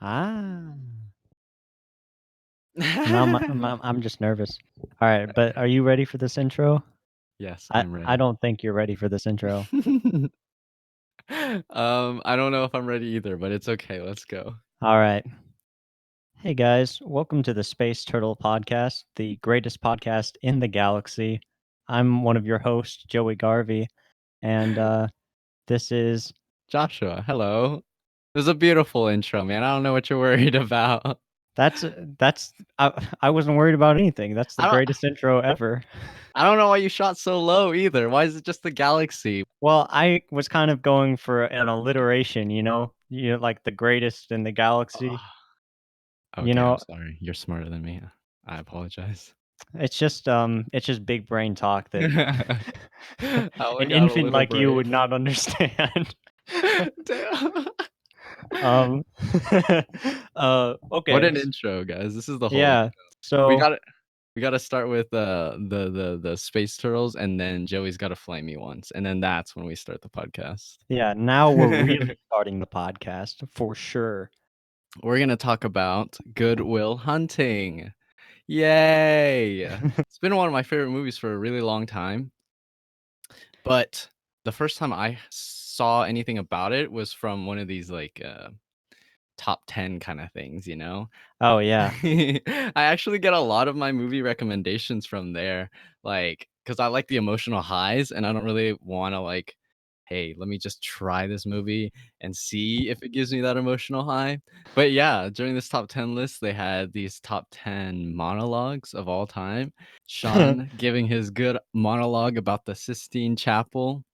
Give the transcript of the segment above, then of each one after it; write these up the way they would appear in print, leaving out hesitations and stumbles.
Ah. No, I'm just nervous. All right, but are you ready for this intro? Yes, I I'm I ready. don't think you're ready for this intro. I don't know if I'm ready either, but it's okay. Let's go. All right. Hey guys, welcome to the Space Turtle Podcast, the greatest podcast in the galaxy. I'm one of your hosts, Joey Garvey, and this is Joshua, hello. It was a beautiful intro, man. I don't know what you're worried about. that's I wasn't worried about anything. That's the I don't greatest intro ever. I don't know why you shot so low either. Why is it just the galaxy? Well, I was kind of going for an alliteration, like the greatest in the galaxy. Oh, You okay, I'm know, sorry. You're smarter than me. I apologize. it's just big brain talk that I only an got a infant little like you brain. would not understand. Damn. Um, What okay, an intro, guys. This is the whole yeah. we So got We gotta start with the space turtles, and then Joey's gotta flame me once, and then that's when we start the podcast. yeah, now we're really starting the podcast for sure. We're gonna talk about Good Will Hunting. Yay! It's been one of my favorite movies for a really long time, but the first time I saw anything about it was from one of these, top 10 kinda things, you know? Oh yeah. I actually get a lot of my movie recommendations from there, because I like the emotional highs, and I don't really wanna, "Hey, let me just try this movie and see if it gives me that emotional high." But yeah, during this top 10 list, they had these top 10 monologues of all time. Sean giving his good monologue about the Sistine Chapel.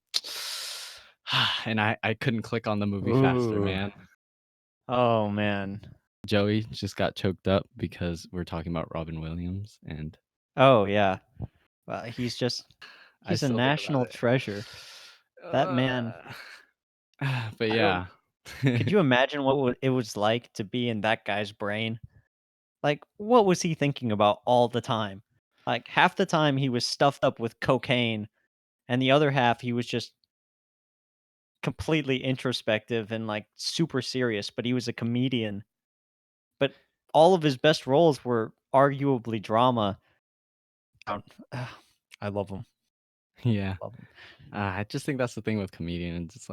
And I couldn't click on the movie faster, Ooh. man. Oh man. Joey just got choked up because we're talking about Robin Williams, and Oh yeah. Well, I he's a still think about national it. treasure. That man. But I don't. yeah. Could you imagine what it was like to be in that guy's brain? Like, what was he thinking about all the time? Like, half the time he was stuffed up with cocaine, and the other half he was just completely introspective and, like, super serious, but he was a comedian. But all of his best roles were arguably drama. Um, I love him. Yeah. Love him. I just think that's the thing with comedians, it's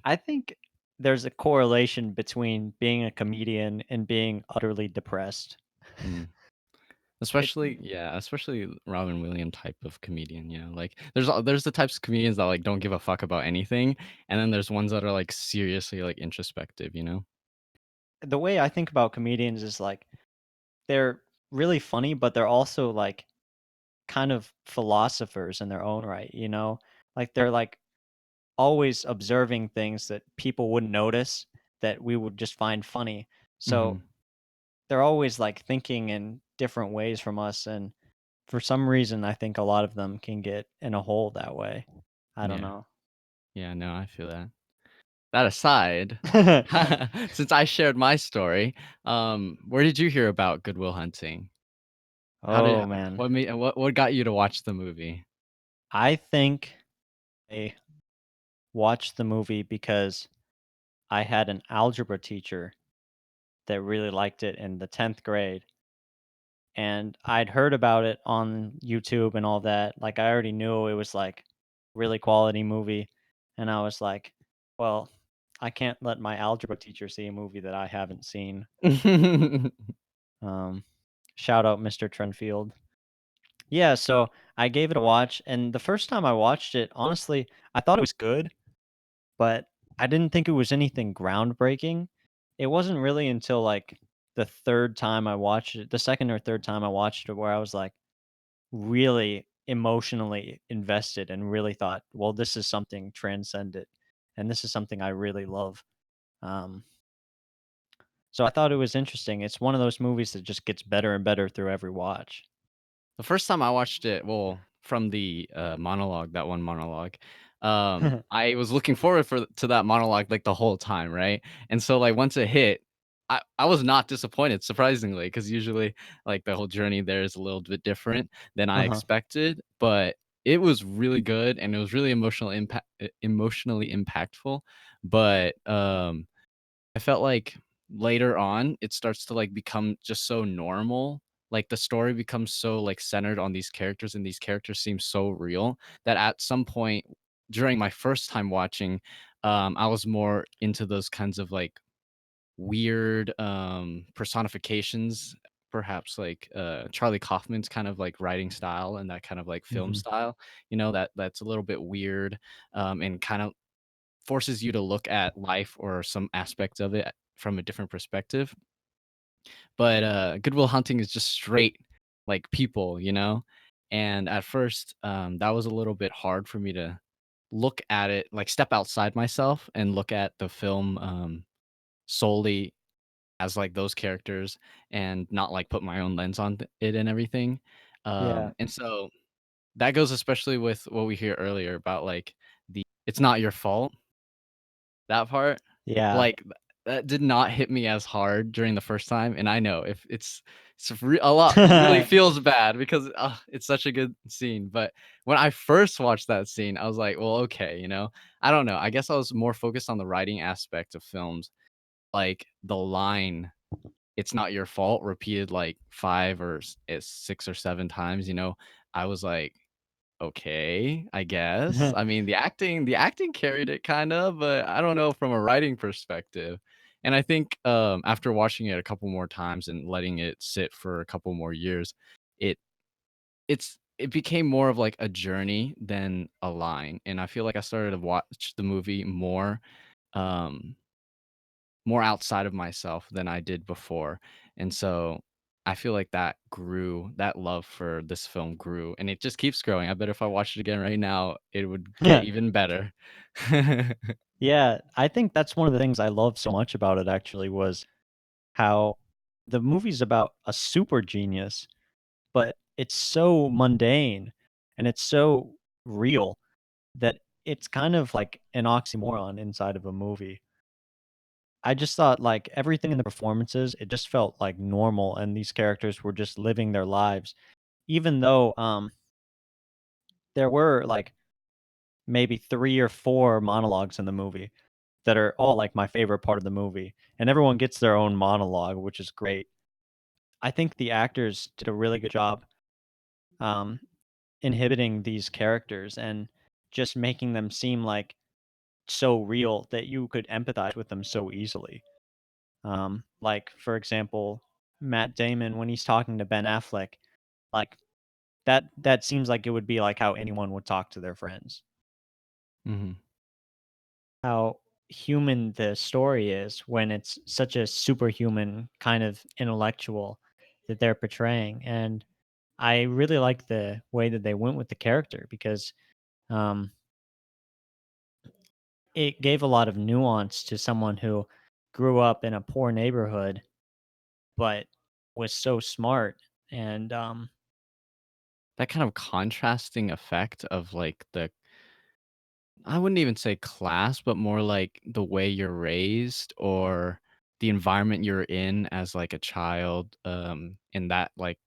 I think there's a correlation between being a comedian and being utterly depressed. mm. It Especially Robin Williams type of comedian, there's the types of comedians that, don't give a fuck about anything, and then there's ones that are, seriously, introspective, you know? the way I think about comedians is, like, they're really funny, but they're also, like, kind of philosophers in their own right, you know? Like, they're, like, always observing things that people wouldn't notice that we would just find funny. So, Mhm. they're always, like, thinking in different ways from us, and for some reason, I think a lot of them can get in a hole that way. I don't Yeah. know. Yeah, no, I feel that. That aside, since I shared my story, where did you hear about Good Will Hunting? How did Oh, man. what got you to watch the movie? I think I watched the movie because I had an algebra teacher that really liked it in the 10th grade, and I'd heard about it on YouTube and all that. Like, I already knew it was, like, really quality movie, and I was like, "Well, I can't let my algebra teacher see a movie that I haven't seen." Um, Shout out Mr. Trenfield. Yeah, so I gave it a watch, and the first time I watched it, honestly, I thought it was good, but I didn't think it was anything groundbreaking. It wasn't really until, like, the 3rd time I watched it, the 2nd or 3rd time I watched it, where I was, like, really emotionally invested and really thought, "Well, this is something transcendent, and this is something I really love." Um, so I thought it was interesting. It's one of those movies that just gets better and better through every watch. The first time I watched it, well, from the, monologue, that one monologue, I was looking forward to that monologue, the whole time, right? And so, once it hit, I was not disappointed, surprisingly, because usually, the whole journey there is a little bit different than I Uh-huh. expected, but it was really good, and it was really emotionally impactful, but, I felt like later on, it starts to, like, become just so normal. Like, the story becomes so, like, centered on these characters, and these characters seem so real that at some point during my first time watching, I was more into those kinds of, like, weird, personifications, perhaps like, Charlie Kaufman's kind of, like, writing style and that kind of, like, film Mhm. style, that's a little bit weird, and kind of forces you to look at life or some aspects of it from a different perspective. But, Good Will Hunting is just straight, like, people, you know? And at first, that was a little bit hard for me to look at it, like, step outside myself and look at the film, solely as, like, those characters and not, like, put my own lens on it and everything. Yeah. And so that goes especially with what we hear earlier about, like, the "It's not your fault." That part, Yeah. like, that did not hit me as hard during the first time, and I know if a lot really feels bad because, it's such a good scene, but when I first watched that scene, I was like, "Well, okay," you know? I don't know, I guess I was more focused on the writing aspect of films, like, the line, "It's not your fault," repeated, like, 5 or 6 or 7 times, you know? I was like, okay, I guess. I mean, the acting carried it kinda, but I don't know from a writing perspective. And I think, after watching it a couple more times and letting it sit for a couple more years, it it became more of like a journey than a line. And I feel like I started to watch the movie um more outside of myself than I did before. And so I feel like that love for this film grew and it just keeps growing. I bet if I watched it again right now, it would get even better. Yeah, I think that's one of the things I love so much about it actually was how the movie's about a super genius, but it's so mundane and it's so real that it's kind of like an oxymoron inside of a movie. I just thought like everything in the performances, it just felt like normal and these characters were just living their lives. Even though there were like maybe 3 or 4 monologues in the movie that are all like my favorite part of the movie, and everyone gets their own monologue, which is great. I think the actors did a really good job um inhibiting these characters and just making them seem like so real that you could empathize with them so easily. Like for example, Matt Damon when he's talking to Ben Affleck, like that seems like it would be like how anyone would talk to their friends. Mhm. How human the story is when it's such a superhuman kind of intellectual that they're portraying. And I really like the way that they went with the character because um, it gave a lot of nuance to someone who grew up in a poor neighborhood but was so smart and That kind of contrasting effect of like the I wouldn't even say class, but more like the way you're raised or the environment you're in as like a child, and that like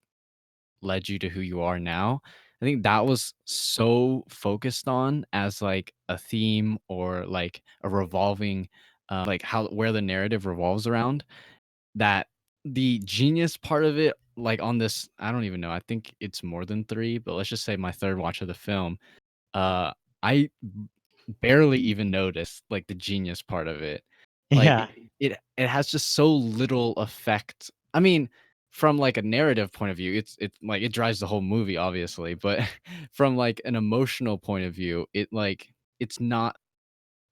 led you to who you are now. I think that was so focused on as like a theme or like a revolving, like how where the narrative revolves around that the genius part of it, like on this, I don't even know. I think it's more than three, but let's just say my third watch of the film. I barely even noticed, like, the genius part of it. Like, yeah. it has just so little effect. I mean, from, like, a narrative point of view, it's like, it drives the whole movie, obviously, but from, like, an emotional point of view, it's not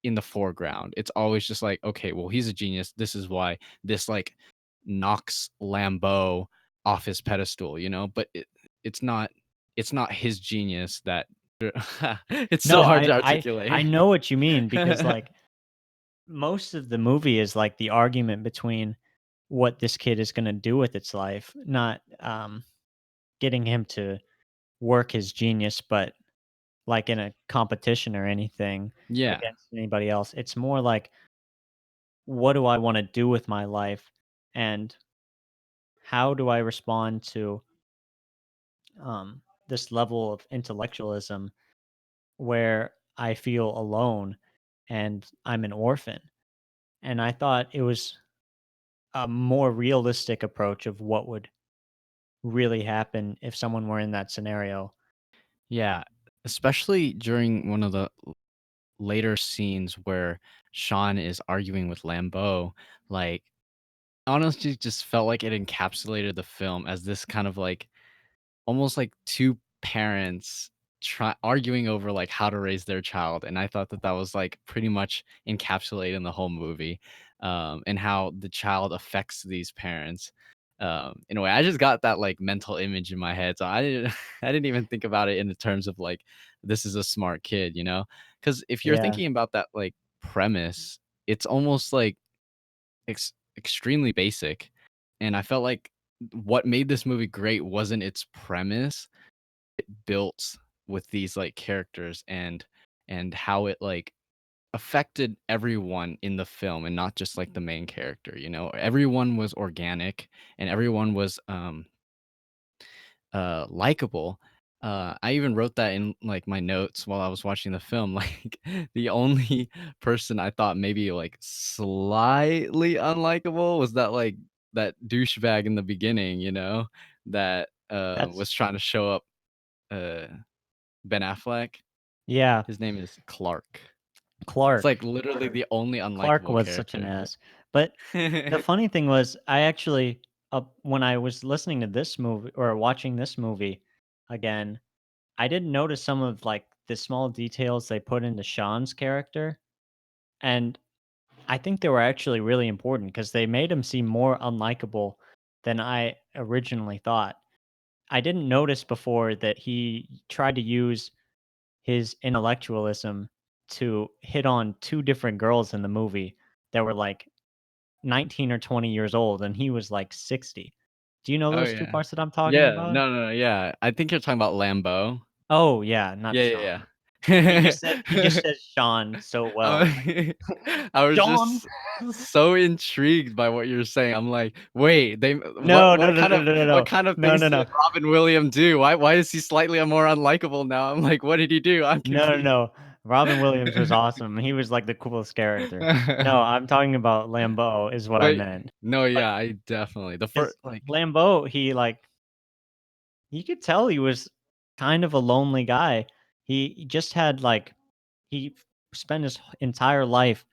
in the foreground. It's always just like, "Okay, well, he's a genius. This is why this, like, knocks Lambeau off his pedestal," you know? But it's not his genius that it's so No, hard to I articulate. know what you mean because like most of the movie is like the argument between what this kid is going to do with its life, not getting him to work his genius, but like in a competition or anything Yeah. against anybody else. It's more like, what do I want to do with my life? And how do I respond to this level of intellectualism where I feel alone and I'm an orphan? And I thought it was a more realistic approach of what would really happen if someone were in that scenario. Yeah, especially during one of the later scenes where Sean is arguing with Lambeau, like, honestly just felt like it encapsulated the film as this kind of like almost like two parents try arguing over like how to raise their child, and I thought that that was like pretty much encapsulating the whole movie, and how the child affects these parents. In a way, I just got that like mental image in my head, so I didn't I didn't even think about it in the terms of like this is a smart kid, you know? Because if you're Yeah, thinking about that like premise, it's almost like extremely basic, and I felt like what made this movie great wasn't its premise, built with these, like, characters and how it, like, affected everyone in the film and not just, like, the main character, you know? Everyone was organic and everyone was, likable. I even wrote that in, like, my notes while I was watching the film, like, the only person I thought maybe, like, slightly unlikable was that, like, that douchebag in the beginning, you know, that, that's was trying to show up, uh, Ben Affleck. yeah, His name is Clark. It's, Clark. like, literally the only Clark unlikable was such an character. ass. But the funny thing was, I actually, when I was listening to this movie or watching this movie again, I didn't notice some of like the small details they put into Sean's character, and I think they were actually really important because they made him seem more unlikable than I originally thought. I didn't notice before that he tried to use his intellectualism to hit on 2 different girls in the movie that were, like, 19 or 20 years old, and he was, like, 60. Do you know Oh, those 2 yeah. parts that I'm talking Yeah, about? no, yeah. I think you're talking about Lambeau. Oh, yeah, not Yeah, Sean. He just yeah. says Sean so Uh, well, like, I was "Sean!" just so intrigued by what you're saying. I'm like, "Wait, they No, no, no, no, no, no, what no. kind of No, things no, did no. Robin Williams do? Why is he slightly more unlikable now?" I'm like, "What did he do?" I'm No, no, confused. no. Robin Williams was awesome, he was, like, the coolest character. No, I'm talking about Lambeau is what I Wait, meant. no, Like, yeah, I definitely the first 'cause like Lambeau, he, like you could tell he was kind of a lonely guy. He just had, like he spent his entire life,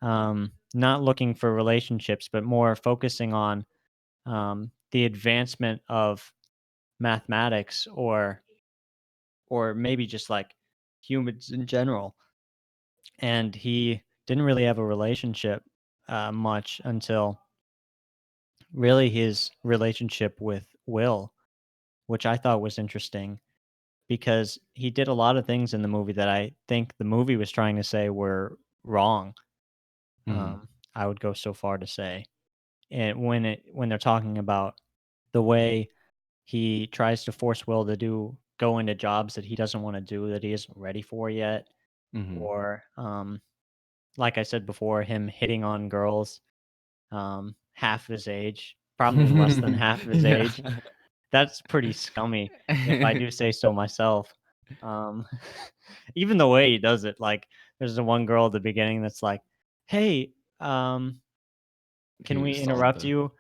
not looking for relationships, but more focusing on, the advancement of mathematics or maybe just, like, humans in general, and he didn't really have a relationship, much until really his relationship with Will, which I thought was interesting because he did a lot of things in the movie that I think the movie was trying to say were wrong. Mhm, I would go so far to say, and when they're talking about the way he tries to force Will to go into jobs that he doesn't want to do that he isn't ready for yet, mhm. or like I said before, him hitting on girls half his age, probably less than half of his Yeah. age. That's pretty scummy, if I do say so myself. Um, even the way he does it, like, there's the one girl at the beginning that's like, "Hey, He can we was interrupt salted. you?"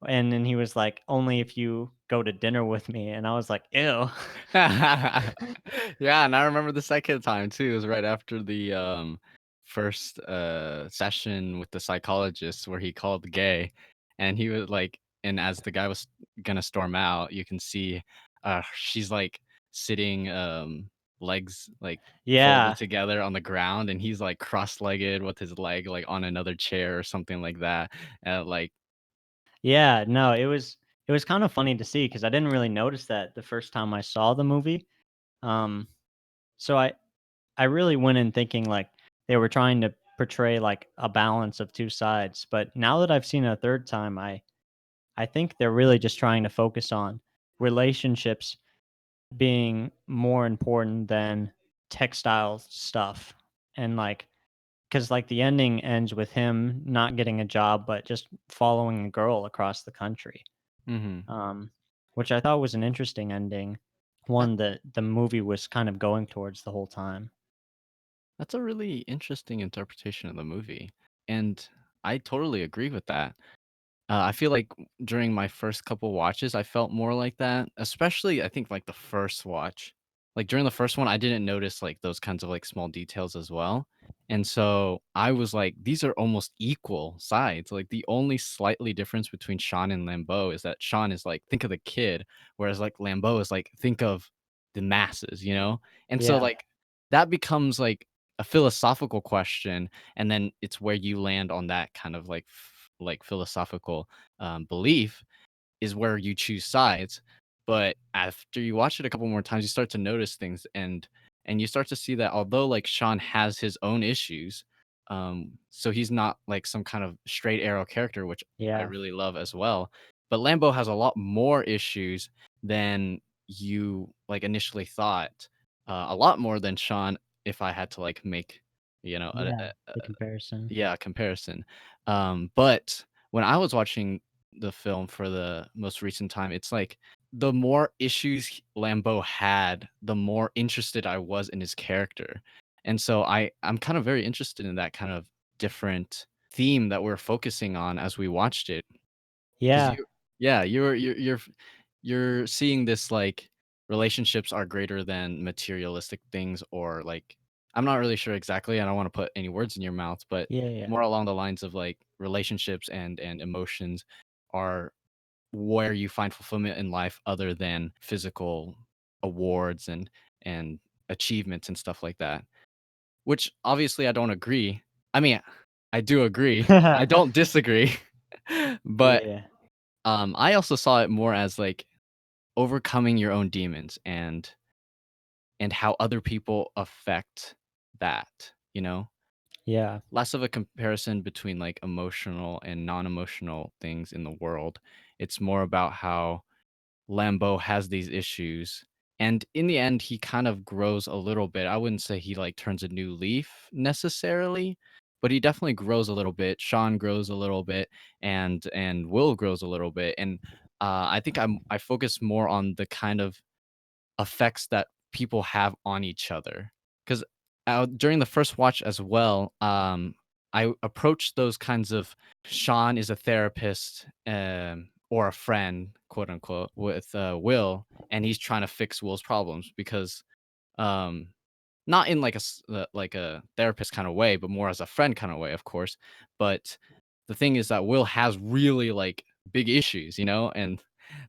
And then he was like, "Only if you go to dinner with me." And I was like, "Ew." Yeah, and I remember the second time too, it was right after the, first, session with the psychologist where he called gay, and he was like and as the guy was gonna storm out, you can see, she's, like, sitting, legs, like, folded Yeah, together on the ground, and he's, like, cross-legged with his leg, like, on another chair or something like that, like yeah, no, it was kind of funny to see because I didn't really notice that the first time I saw the movie. Um, so I really went in thinking like they were trying to portray like a balance of two sides. But now that I've seen it a third time, I think they're really just trying to focus on relationships being more important than textile stuff. And like, because like the ending ends with him not getting a job, but just following a girl across the country, Mhm. um, which I thought was an interesting ending, That one that the movie was kind of going towards the whole time. that's a really interesting interpretation of the movie, and I totally agree with that. I feel like during my first couple watches, I felt more like that, especially I think like the first watch. Like during the first one, I didn't notice like those kinds of like small details as well. And so I was like, these are almost equal sides. Like the only slightly difference between Sean and Lambeau is that Sean is like, think of the kid, whereas like Lambeau is like, think of the masses, you know? And so Yeah, like that becomes like a philosophical question, and then it's where you land on that kind of like like philosophical belief is where you choose sides. But after you watch it a couple more times, you start to notice things, and you start to see that although like Sean has his own issues, so he's not like some kind of straight arrow character, which I yeah, really love as well. But Lambo has a lot more issues than you like initially thought. A lot more than Sean. If I had to like make, you know, yeah, the comparison. yeah, comparison. But when I was watching the film for the most recent time, it's like the more issues Lambeau had, the more interested I was in his character. And so I'm kind of very interested in that kind of different theme that we're focusing on as we watched it. 'Cause Yeah, you yeah, you're seeing this, like, relationships are greater than materialistic things or, like I'm not really sure exactly, I don't wanna put any words in your mouth, but yeah, yeah, more along the lines of, like, relationships and emotions are where you find fulfillment in life other than physical awards and achievements and stuff like that, which obviously I don't agree. I mean, I do agree. I yeah. don't disagree, Yeah, but yeah, I also saw it more as, like, overcoming your own demons and how other people affect that, you know? yeah, Less of a comparison between, like, emotional and non-emotional things in the world. It's more about how Lambeau has these issues, and in the end, he kind of grows a little bit. I wouldn't say he, like, turns a new leaf necessarily, but he definitely grows a little bit. Sean grows a little bit, and Will grows a little bit, and, I think I focus more on the kind of effects that people have on each other. 'Cause, during the first watch as well, I approached those kinds of Sean is a therapist, or a friend, quote unquote, with, Will, and he's trying to fix Will's problems because, um not in like like a therapist kinda way, but more as a friend kinda way, of course, but the thing is that Will has really, like, big issues, you know, and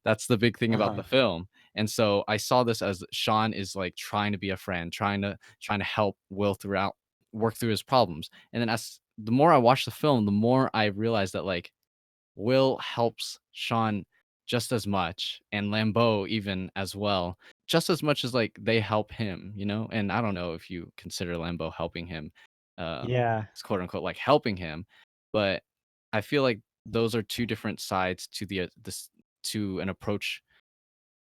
that's the big thing about uh-huh, the film, and so I saw this as Sean is, like, trying to be a friend, trying to help Will throughout work through his problems, and then as the more I watched the film, the more I realized that, like, Will helps Sean just as much, and Lambeau even as well, just as much as, like, they help him, you know? And I don't know if you consider Lambeau helping him, yeah, as quote unquote, like, helping him, but I feel like those are 2 different sides to this to an approach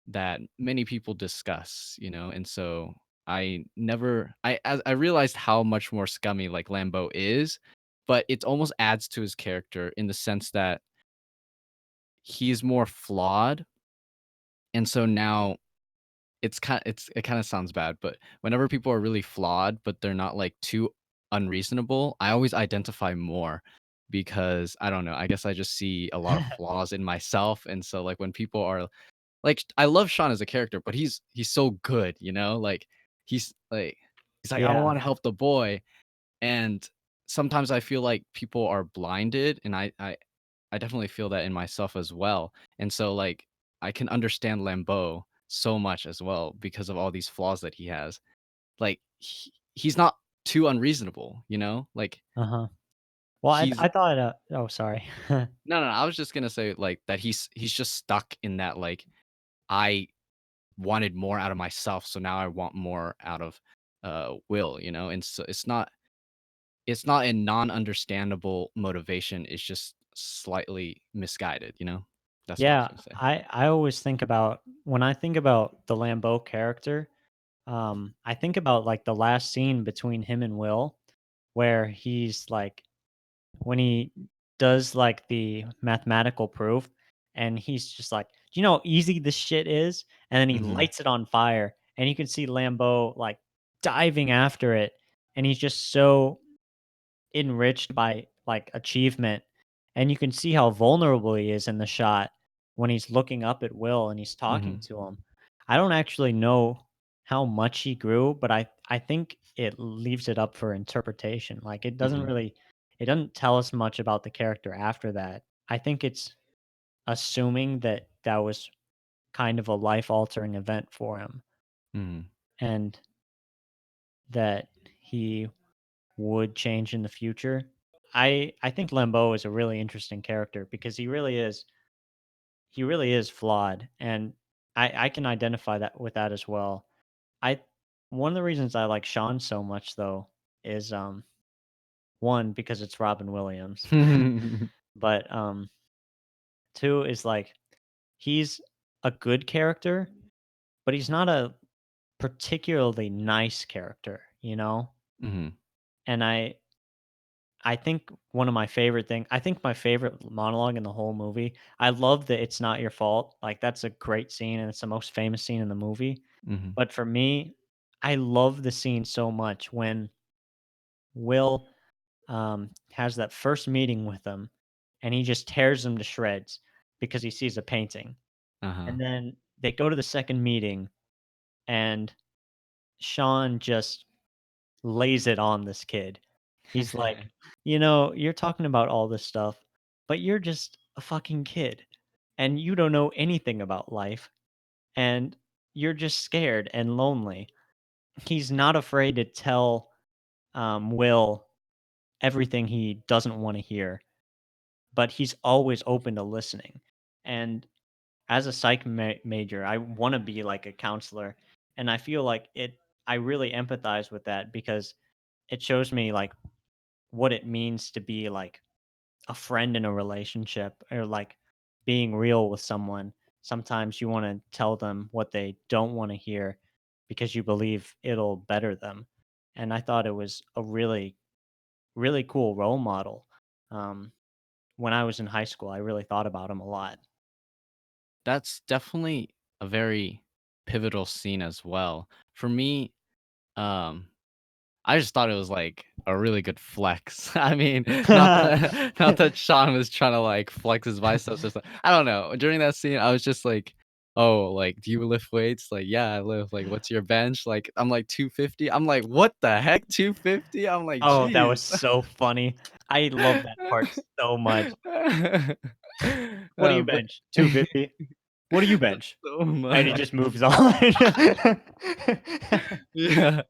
that many people discuss, you know? And so I never I realized how much more scummy, like, Lambeau is, but it almost adds to his character in the sense that he's more flawed, and so now it kinda sounds bad, but whenever people are really flawed, but they're not, like, too unreasonable, I always identify more because, I don't know, I guess I just see a lot of flaws in myself, and so, like, when people are like, I love Sean as a character, but he's so good, you know? He's like he's like, "I yeah, wanna help the boy," and sometimes I feel like people are blinded, and I definitely feel that in myself as well. And so, like, I can understand Lambeau so much as well because of all these flaws that he has. Like, he's not too unreasonable, you know? Like, uh-huh. Well, he's I thought, oh, sorry. no, I was just gonna say, like, that he's just stuck in that, like, I wanted more out of myself, so now I want more out of, Will, you know? And so it's not a non-understandable motivation, it's just slightly misguided, you know? That's what I was Yeah, gonna say. I always think about when I think about the Lambeau character, I think about, like, the last scene between him and Will, where he's, like when he does, like, the mathematical proof, and he's just like, "Do you know how easy this shit is?" And then he Mhm. lights it on fire, and you can see Lambeau, like, diving after it, and he's just so enriched by, like, achievement, and you can see how vulnerable he is in the shot when he's looking up at Will and he's talking Mhm. to him. I don't actually know how much he grew, but I think it leaves it up for interpretation. Like Mhm. it doesn't tell us much about the character after that. I think it's assuming that that was kind of a life altering event for him Mhm. and that he would change in the future. I think Lambeau is a really interesting character because he really is flawed, and I can identify that with that as well. I One of the reasons I like Sean so much though is one because it's Robin Williams. But two is like he's a good character, but he's not a particularly nice character, you know? Mhm. And I think one of my favorite thing I think my favorite monologue in the whole movie, I love that "It's not your fault." Like, that's a great scene, and it's the most famous scene in the movie. Mhm. But for me, I love the scene so much when Will, has that first meeting with him, and he just tears him to shreds because he sees a painting. Uh-huh. And then they go to the second meeting, and Sean just lays it on this kid. He's like, you're talking about all this stuff, but you're just a fucking kid and you don't know anything about life and you're just scared and lonely." He's not afraid to tell Will everything he doesn't want to hear, but he's always open to listening. And as a major, I want to be like a counselor. And I feel like I really empathize with that because it shows me like what it means to be like a friend in a relationship or like being real with someone. Sometimes you want to tell them what they don't want to hear because you believe it'll better them. And I thought it was a really, really cool role model. Um, when I was in high school, I really thought about him a lot. That's definitely a very pivotal scene as well. For me, um, I just thought it was, like, a really good flex. I mean, not that Sean was trying to, like, flex his biceps or something. I don't know. During that scene, I was just like, "Oh, like, do you lift weights?" Like, "Yeah, I lift." Like, "What's your bench?" Like, I'm like, "250." I'm like, "What the heck? 250?" I'm like, Oh, that "Jeez." was so funny. I love that part so much. "What do you But bench?" "250." "What do you that's bench?" so And he much. just moves on. Yeah.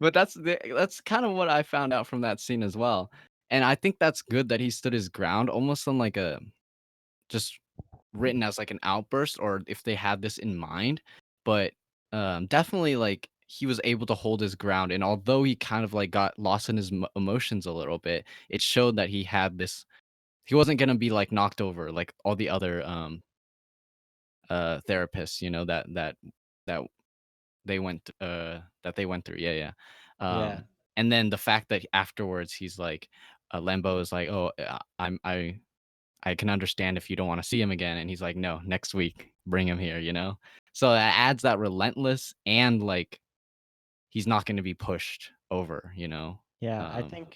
But that's kind of what I found out from that scene as well, and I think that's good that he stood his ground almost on, like, a just written as, like, an outburst or if they had this in mind, but, definitely, like, he was able to hold his ground, and although he kind of, like, got lost in his emotions a little bit, it showed that he wasn't gonna be, like, knocked over like all the other, therapists, that that they went through, yeah, yeah. Yeah. And then the fact that afterwards he's like, Lambeau is like, "Oh, I can understand if you don't wanna see him again," and he's like, "No, next week, bring him here," you know? So that adds that relentless and, like, he's not gonna be pushed over, you know? Yeah, Um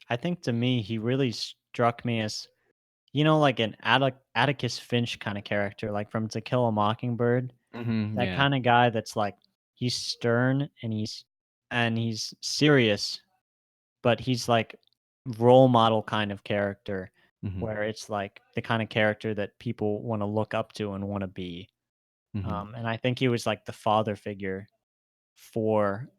I think to me, he really struck me as, like an Atticus Finch kinda character, like from To Kill a Mockingbird. Mhm, That yeah, kinda guy that's like, he's stern and he's serious, but he's like role model kind of character mhm, where it's like the kind of character that people wanna look up to and wanna be. mhm. And I think he was like the father figure for,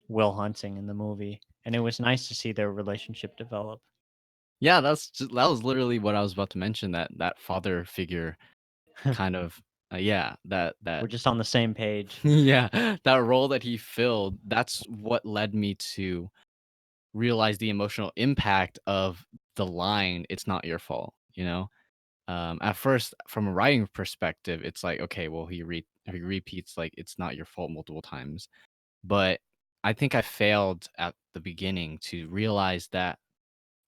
Will Hunting in the movie, and it was nice to see their relationship develop. Yeah, that was literally what I was about to mention, that father figure kind of yeah, that We're just on the same page. yeah, that role that he filled, that's what led me to realize the emotional impact of the line, "It's not your fault," you know? At first, from a writing perspective, it's like, okay, well, he repeats, like, "It's not your fault," multiple times. But I think I failed at the beginning to realize that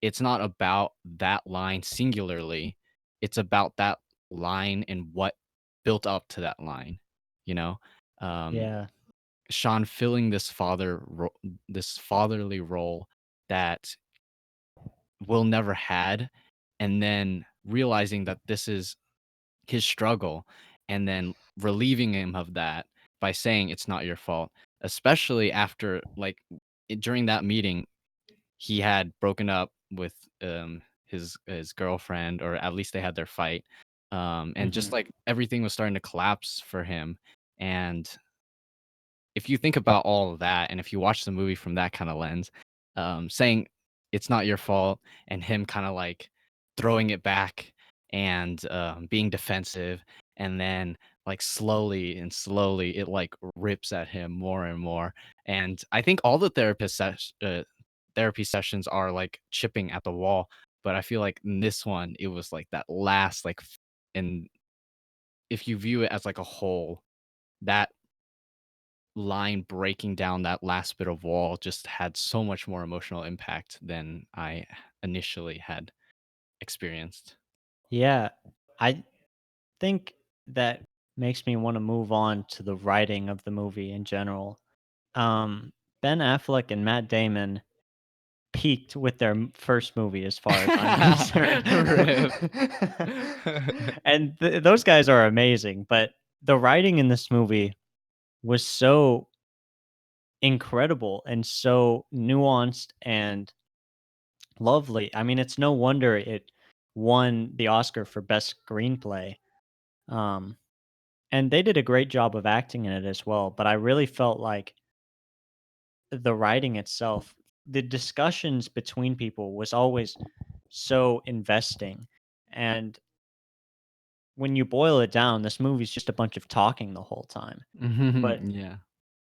it's not about that line singularly, it's about that line and what built up to that line, you know? Um Yeah, Sean filling this fatherly role that Will never had, and then realizing that this is his struggle, and then relieving him of that by saying it's not your fault, especially after during that meeting he had broken up with his girlfriend, or at least they had their fight, and just Mhm. like everything was starting to collapse for him. And if you think about all of that, and if you watch the movie from that kind of lens, saying it's not your fault, and him kind of like throwing it back, and being defensive, and then like slowly and slowly it like rips at him more and more. And I think all the therapy sessions are like chipping at the wall, but I feel like in this one it was like that last and if you view it as like a whole, that line breaking down that last bit of wall just had so much more emotional impact than I initially had experienced. Yeah, I think that makes me wanna move on to the writing of the movie in general. Um, Ben Affleck and Matt Damon peaked with their first movie as far as I'm concerned. Rip. And those guys are amazing, but the writing in this movie was so incredible and so nuanced and lovely. I mean, it's no wonder it won the Oscar for best screenplay. Um, and they did a great job of acting in it as well, but I really felt like the writing itself, the discussions between people was always so investing. And when you boil it down, this movie's just a bunch of talking the whole time. But Yeah.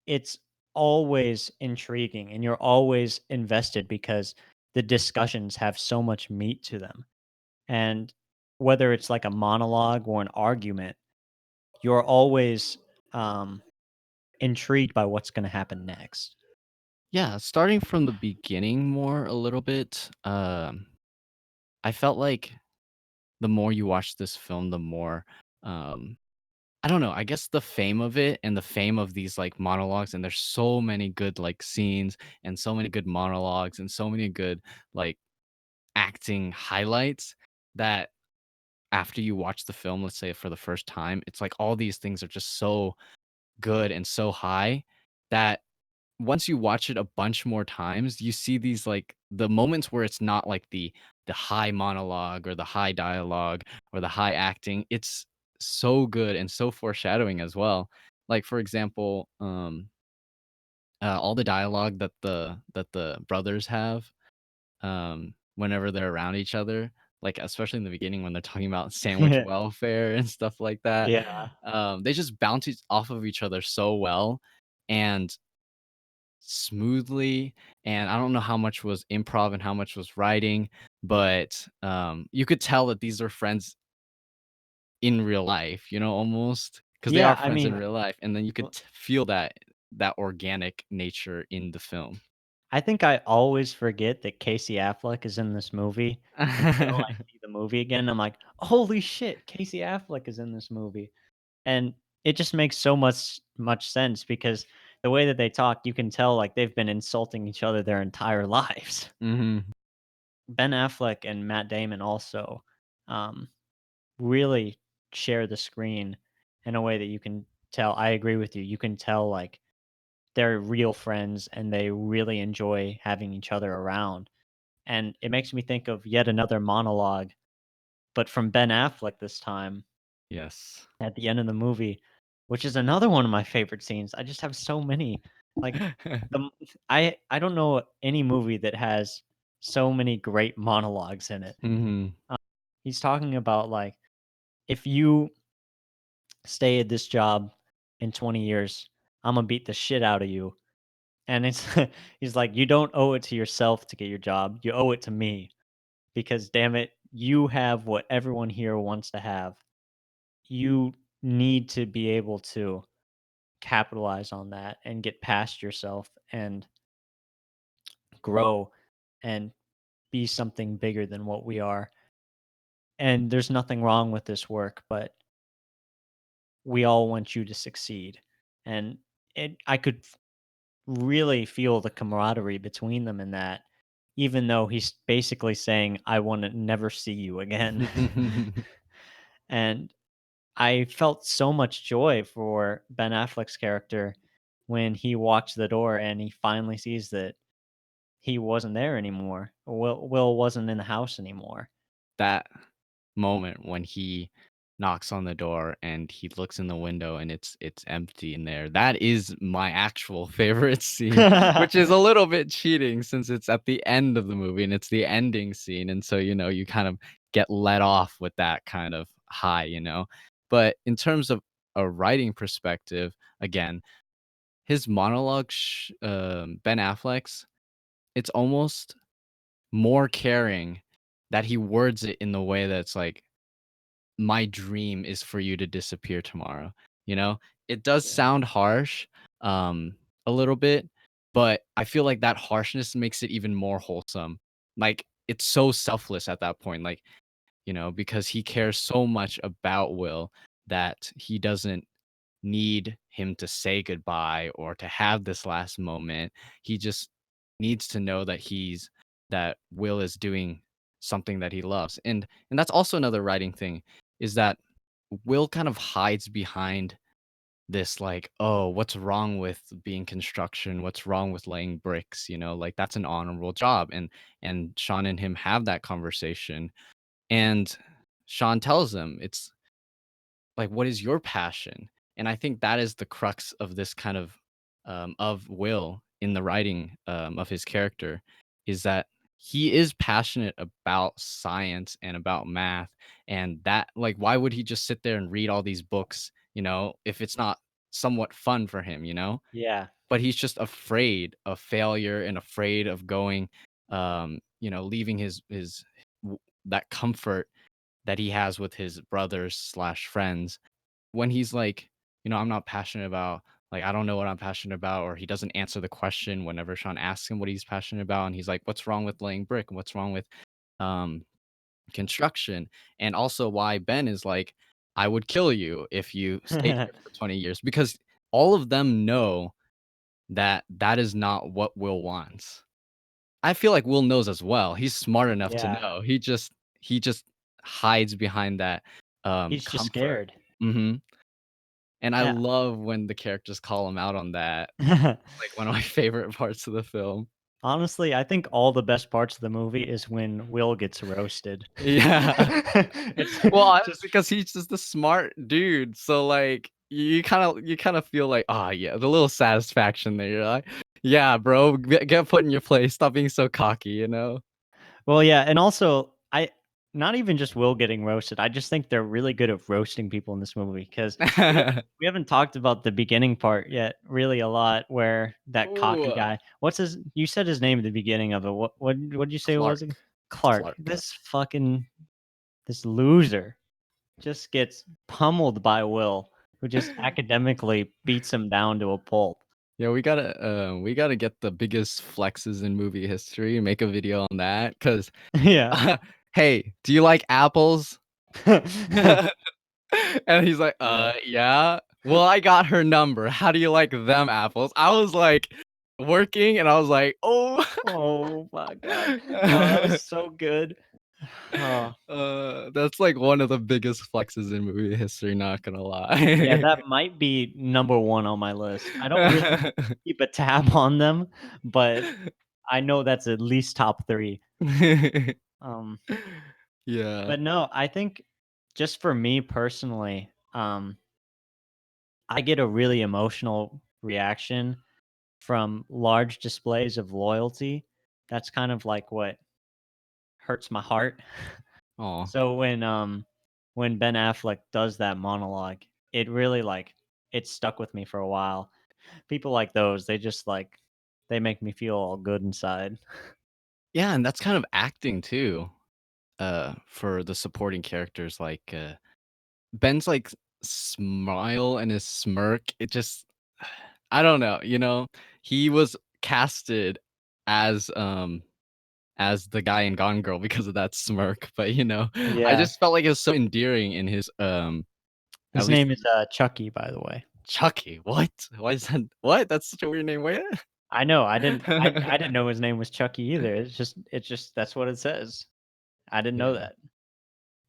it's always intriguing and you're always invested because the discussions have so much meat to them. And whether it's like a monologue or an argument, you're always um, intrigued by what's going to happen next. Yeah, starting from the beginning more a little bit, I felt like the more you watch this film, the more, um I don't know, I guess the fame of it and the fame of these, like, monologues, and there's so many good, like, scenes and so many good monologues and so many good, like, acting highlights that after you watch the film, let's say for the first time, it's like all these things are just so good and so high that once you watch it a bunch more times, you see these like the moments where it's not like the high monologue or the high dialogue or the high acting. It's so good and so foreshadowing as well. Like for example, all the dialogue that the brothers have whenever they're around each other, like, especially in the beginning when they're talking about sandwich welfare and stuff like that. Yeah. They just bounce off of each other so well and smoothly, and I don't know how much was improv and how much was writing, but, you could tell that these are friends in real life, almost because they are Yeah. I friends in mean, real life, and then you could l- feel that organic nature in the film. I think I always forget that Casey Affleck is in this movie until I see the movie again. I'm like, holy shit, Casey Affleck is in this movie. And it just makes so much sense because the way that they talk, you can tell like they've been insulting each other their entire lives. Mhm. Ben Affleck and Matt Damon also um, really share the screen in a way that you can tell. I agree with you. You can tell like they're real friends and they really enjoy having each other around. And it makes me think of yet another monologue, but from Ben Affleck this time Yes. at the end of the movie, which is another one of my favorite scenes. I just have so many. Like the I don't know any movie that has so many great monologues in it. Mhm. He's talking about like if you stay at this job in 20 years, I'm gonna beat the shit out of you. And it's he's like, you don't owe it to yourself to get your job. You owe it to me because damn it, you have what everyone here wants to have. You need to be able to capitalize on that and get past yourself and grow and be something bigger than what we are. And there's nothing wrong with this work, but we all want you to succeed. And I could really feel the camaraderie between them in that. even though he's basically saying, "I wanna never see you again." And I felt so much joy for Ben Affleck's character when he walks the door and he finally sees that he wasn't there anymore. Will wasn't in the house anymore. That moment when he knocks on the door and he looks in the window and it's empty in there. That is my actual favorite scene, which is a little bit cheating since it's at the end of the movie and it's the ending scene. And so, you kind of get let off with that kind of high. But in terms of a writing perspective, again, his monologue, Ben Affleck's, it's almost more caring that he words it in the way that's like, my dream is for you to disappear tomorrow, you know? It does Yeah. sound harsh, um, a little bit, but I feel like that harshness makes it even more wholesome. Like, it's so selfless at that point, like, because he cares so much about Will that he doesn't need him to say goodbye or to have this last moment. He just needs to know that Will is doing something that he loves. And that's also another writing thing is that Will kind of hides behind this like, oh, what's wrong with being construction? What's wrong with laying bricks? Like that's an honorable job. And Sean and him have that conversation. And Sean tells him it's like, what is your passion? And I think that is the crux of this kind of Will in the writing of his character is that he is passionate about science and about math. And that, like, why would he just sit there and read all these books, if it's not somewhat fun for him? Yeah. But he's just afraid of failure and afraid of going, leaving that comfort that he has with his brothers slash friends when he's like, I'm not passionate about, like, I don't know what I'm passionate about, or he doesn't answer the question whenever Sean asks him what he's passionate about, and he's like, what's wrong with laying brick? And what's wrong with um construction? And also why Ben is like, I would kill you if you stayed here for 20 years because all of them know that that is not what Will wants. I feel like Will knows as well. He's smart enough to Yeah. know. He just hides behind that He's just comfort. scared. Mhm. And I Yeah. love when the characters call him out on that. Like, one of my favorite parts of the film. Honestly, I think all the best parts of the movie is when Will gets roasted. Yeah. It's Well, just honestly, because he's just a smart dude, so, like, you kinda feel like, "Ah, yeah," the little satisfaction there, you're like, "Yeah, bro, get put in your place, stop being so cocky," you know? well, yeah, and also, I not even just Will getting roasted, I just think they're really good at roasting people in this movie because we haven't talked about the beginning part yet really a lot where that Ooh, cocky guy what's his you said his name at the beginning of it, what'd you say it was again? Clark. It's Clark. Clark, yeah. This loser just gets pummeled by Will, who just academically beats him down to a pulp. Yeah, we gotta get the biggest flexes in movie history, make a video on that, 'cause Yeah. "Hey, do you like apples?" And he's like, Yeah. yeah. Well, I got her number. How do you like them apples?" I was, like, working, and I was like, "Oh." Oh my god. Oh, that was so good. Oh, That's, like, one of the biggest flexes in movie history, not gonna yeah, lie. that might be number 1 on my list. I don't really keep a tab on them, but I know that's at least top 3. Um, Yeah. but no, I think just for me personally, I get a really emotional reaction from large displays of loyalty. That's kind of like what hurts my heart. Aw. So when Ben Affleck does that monologue, it really like it stuck with me for a while. People like those, they just like they make me feel all good inside. Yeah, and that's kind of acting too, for the supporting characters, like, Ben's, like, smile and his smirk, it just I don't know, he was casted as, as the guy in Gone Girl because of that smirk, but, I Yeah. just felt like it was so endearing in his, at His least name is Chucky, by the way. Chucky, what? Why is that what? That's such a weird name, what? I know, I didn't know his name was Chucky either, it's just that's what it says. I didn't know Yeah. that.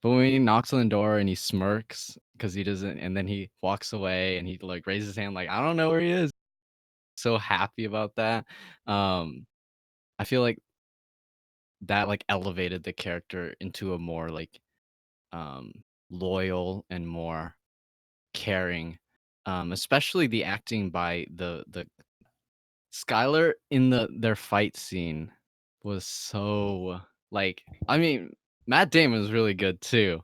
But when he knocks on the door and he smirks because he doesn't and then he walks away and he, like, raises his hand like, "I don't know where he is." So happy about that. Um, I feel like that, like, elevated the character into a more, like, um, loyal and more caring, especially the acting by the Skylar in their fight scene was so like, I mean, Matt Damon was really good too,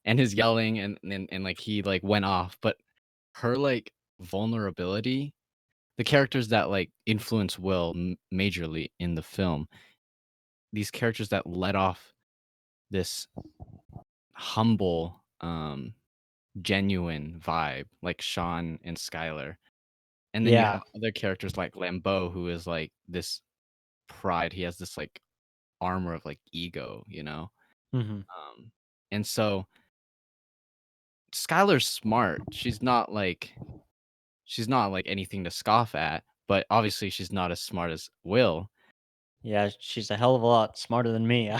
and his yelling and, like, he, like, went off, but her, like, vulnerability, the characters that, like, influence Will majorly in the film, these characters that let off this humble, genuine vibe, like Sean and Skylar, and then you Yeah. have other characters like Lambeau, who is, like, this pride, he has this, like, armor of, like, ego, you know? Mhm. Um, and so Skylar's smart. She's not, like, anything to scoff at, but obviously she's not as smart as Will. Yeah, she's a hell of a lot smarter than me.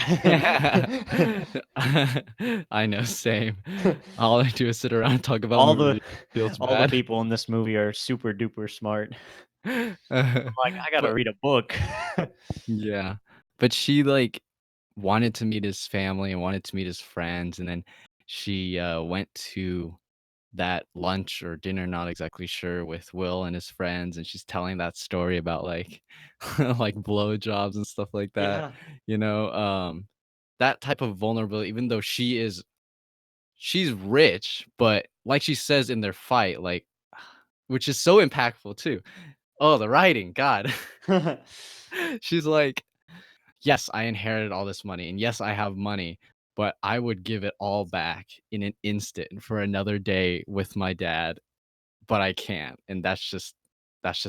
I know, same. All I do is sit around and talk about All the movies. Feels all the bad. people in this movie are super duper smart. Like, I gotta But read a book. yeah, but she, like, wanted to meet his family and wanted to meet his friends, and then she, went to that lunch or dinner, not exactly sure, with Will and his friends, and she's telling that story about, like like, blowjobs and stuff like that, Yeah. you know, that type of vulnerability, even though she's rich, but like she says in their fight, like which is so impactful too. Oh, the writing, god. She's like, "Yes, I inherited all this money, and yes, I have money, but I would give it all back in an instant for another day with my dad, but I can't." And that's just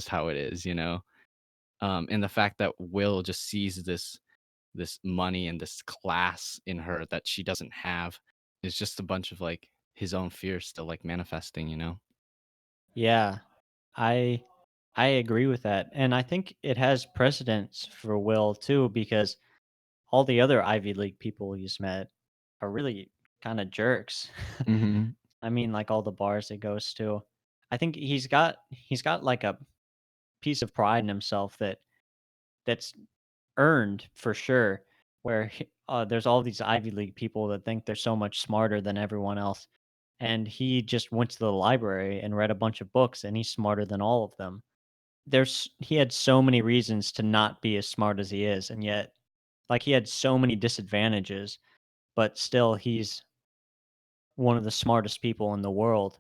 how it is, you know? And the fact that Will just sees this money and this class in her that she doesn't have is just a bunch of, like, his own fears still, like, manifesting, you know? Yeah. I I agree with that, and I think it has precedence for Will too, because all the other Ivy League people he's met are really kinda jerks. Mhm. I mean, like, all the bars he goes to. I think he's got, like, a piece of pride in himself that's earned for sure, where there's all these Ivy League people that think they're so much smarter than everyone else, and he just went to the library and read a bunch of books, and he's smarter than all of them. He had so many reasons to not be as smart as he is, and yet, like, he had so many disadvantages, but still he's one of the smartest people in the world,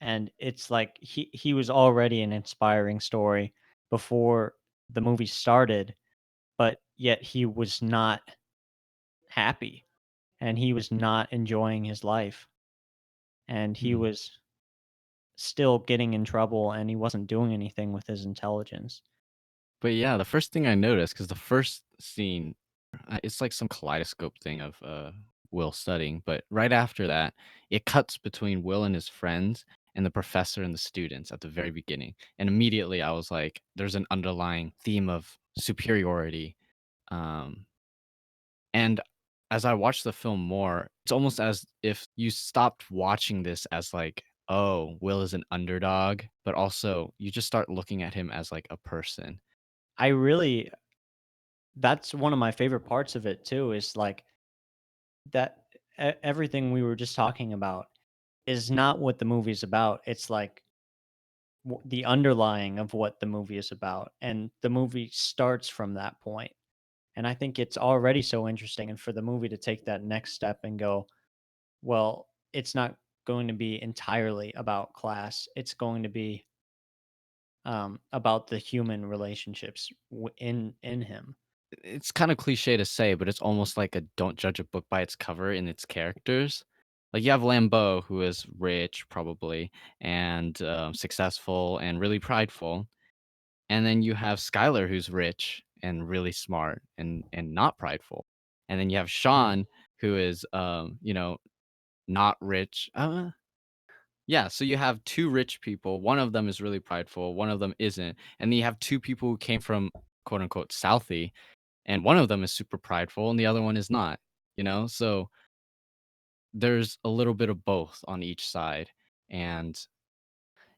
and it's like he was already an inspiring story before the movie started, but yet he was not happy, and he was not enjoying his life, and he Mm. was still getting in trouble, and he wasn't doing anything with his intelligence. But yeah, the first thing I noticed, because the first scene, it's like some kaleidoscope thing of Will studying, but right after that, it cuts between Will and his friends and the professor and the students at the very beginning. And immediately I was like, there's an underlying theme of superiority. Um, and as I watched the film more, it's almost as if you stopped watching this as like, oh, Will is an underdog, but also you just start looking at him as like a person. I really That's one of my favorite parts of it too, is like that everything we were just talking about is not what the movie's about. It's like the underlying of what the movie is about, and the movie starts from that point. And I think it's already so interesting, and for the movie to take that next step and go, well, it's not going to be entirely about class. It's going to be about the human relationships in him. It's kinda cliche to say, but it's almost like a don't judge a book by its cover in its characters. Like, you have Lambeau, who is rich, probably, and, successful and really prideful, and then you have Skylar, who's rich and really smart and not prideful, and then you have Mhm. Sean, who is, not rich Yeah, so you have 2 rich people, one of them is really prideful, one of them isn't, and then you have 2 people who came from, quote, unquote, "Southie," and one of them is super prideful and the other one is not, you know? So, there's a little bit of both on each side, and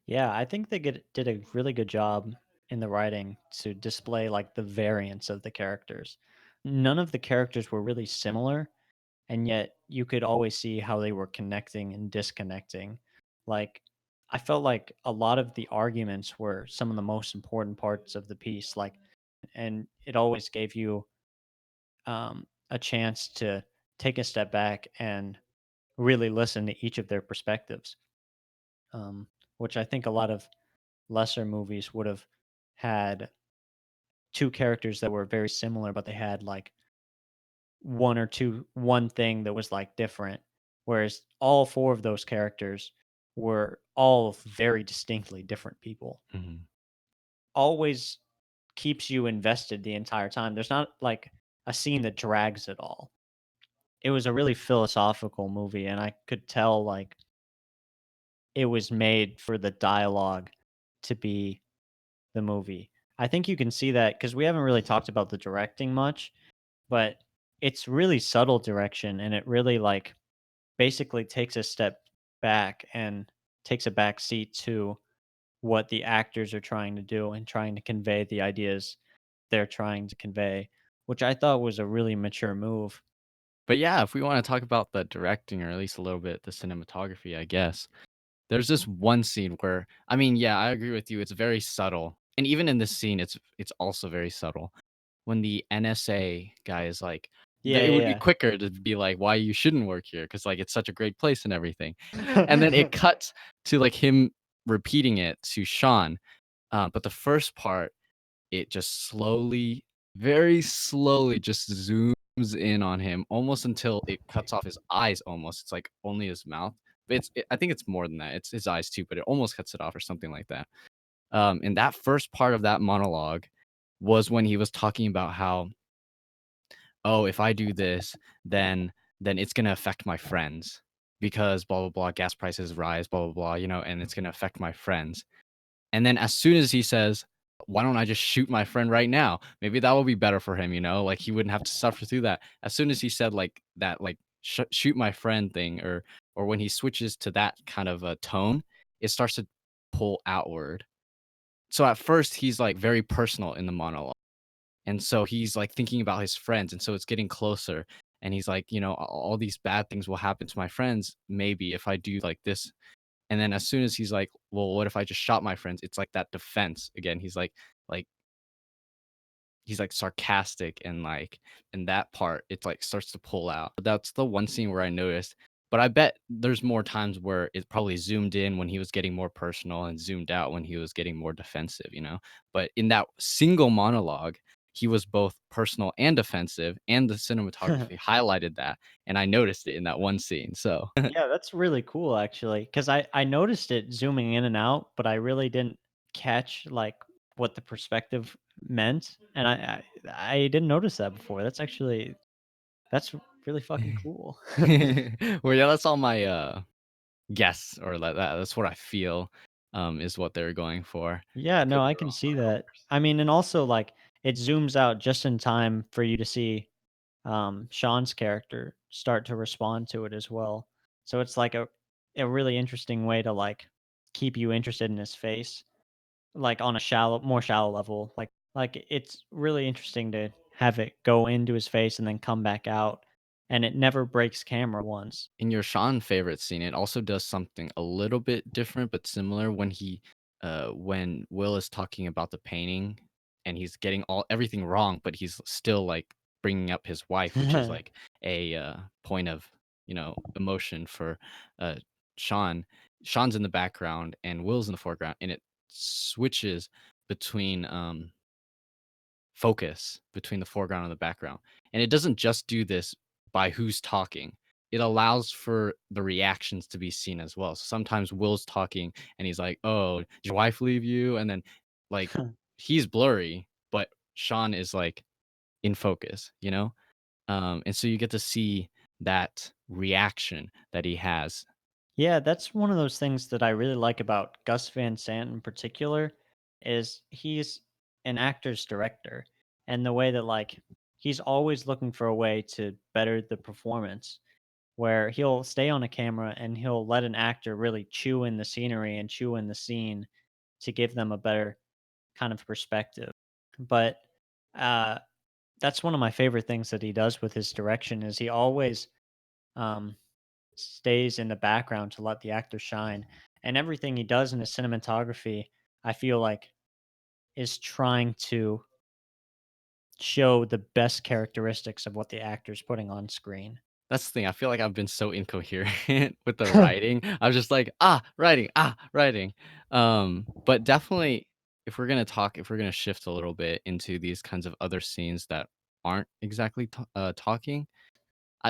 Yeah, I think did a really good job in the writing to display like the variance of the characters. None of the characters were really similar, and yet you could always see how they were connecting and disconnecting. Like, I felt like a lot of the arguments were some of the most important parts of the piece. Like, and it always gave you a chance to take a step back and really listen to each of their perspectives, um, which I think a lot of lesser movies would have had two characters that were very similar, but they had like one thing that was like different. Whereas all four of those characters were all very distinctly different people. Mhm. Always keeps you invested the entire time. There's not like a scene that drags at all. It was a really philosophical movie, and I could tell like it was made for the dialogue to be the movie. I think you can see that because we haven't really talked about the directing much, but it's really subtle direction and it really like basically takes a step back and takes a back seat to what the actors are trying to do and trying to convey the ideas they're trying to convey, which I thought was a really mature move. But yeah, if we wanna talk about the directing or at least a little bit the cinematography, I guess. There's this one scene where I mean, yeah, I agree with you, it's very subtle, and even in this scene, it's also very subtle. When the NSA guy is like Yeah, it would be yeah, quicker to be like, "Why you shouldn't work here?" Because like, it's such a great place and everything, and then it yeah. cuts to, like, him repeating it to Sean, but the first part, it just slowly, very slowly just zooms in on him almost until it cuts off his eyes almost. It's like only his mouth. But I think it's more than that. It's his eyes too, but it almost cuts it off or something like that. And that first part of that monologue was when he was talking about how, oh, if I do this, then it's gonna affect my friends because blah blah blah, gas prices rise, blah blah blah, and it's gonna affect my friends. And then as soon as he says, "Why don't I just shoot my friend right now?" Maybe that will be better for him, like, he wouldn't have to suffer through that. As soon as he said, like, that, like, "Shoot my friend" thing or when he switches to that kind of a tone, it starts to pull outward. So at first, he's, like, very personal in the monologue, and so he's, like, thinking about his friends, and so it's getting closer, and he's like, "All these bad things will happen to my friends maybe if I do like this." And then as soon as he's like, "Well, what if I just shot my friends?" It's like that defense again. Like he's like sarcastic and like in that part, it's like starts to pull out. But that's the one scene where I noticed. But I bet there's more times where it probably zoomed in when he was getting more personal and zoomed out when he was getting more defensive. But in that single monologue, he was both personal and defensive, and the cinematography highlighted that. And I noticed it in that one scene. So Yeah, that's really cool actually, because I noticed it zooming in and out, but I really didn't catch, like, what the perspective meant, and I didn't notice that before. That's really fucking cool. well, yeah, that's all my guess or like that's what I feel is what they're going for. Yeah, no, Could I be can wrong, see of that. course. I mean, and also, like, it zooms out just in time for you to see, Sean's character start to respond to it as well. So it's like a really interesting way to, like, keep you interested in his face. Like, on a more shallow level, like, it's really interesting to have it go into his face and then come back out, and it never breaks camera once. In your Sean favorite scene, it also does something a little bit different but similar when Will is talking about the painting and he's getting all everything wrong, but he's still like bringing up his wife, which is like a point of emotion for uh, Sean. Sean's in the background and Will's in the foreground, and it switches between focus between the foreground and the background. And it doesn't just do this by who's talking. It allows for the reactions to be seen as well. So sometimes Will's talking and he's like, "Oh, did your wife leave you?" And then like he's blurry, but Sean is like in focus. And so you get to see that reaction that he has. Yeah, that's one of those things that I really like about Gus Van Sant in particular is he's an actor's director and the way that like he's always looking for a way to better the performance where he'll stay on a camera and he'll let an actor really chew in the scenery and chew in the scene to give them a better kind of perspective. But uh that's one of my favorite things that he does with his direction is he always um stays in the background to let the actor shine. And everything he does in his cinematography, I feel like is trying to show the best characteristics of what the actor's putting on screen. That's the thing, I feel like I've been so incoherent with the writing. I was just like, "Ah, writing, ah, writing." But definitely if we're gonna shift a little bit into these kinds of other scenes that aren't exactly talking,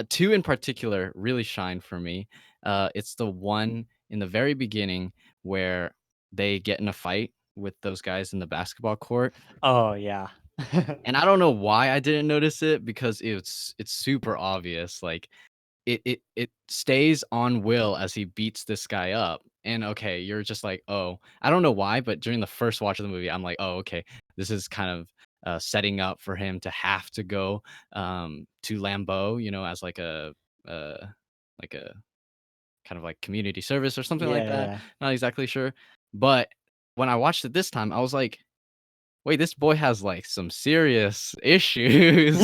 2 in particular really shine for me. It's the one in the very beginning where they get in a fight with those guys in the basketball court, Oh yeah. and I don't know why I didn't notice it because it's super obvious, like, it stays on Will as he beats this guy up, and, okay, you're just like, "Oh." I don't know why, but during the first watch of the movie, I'm like, "Oh, okay, this is kind of, setting up for him to have to go, to Lambeau, as uh, like a kind of like community service or something like Yeah, that." yeah. Not exactly sure, but when I watched it this time, I was like, "Wait, this boy has, like, some serious issues."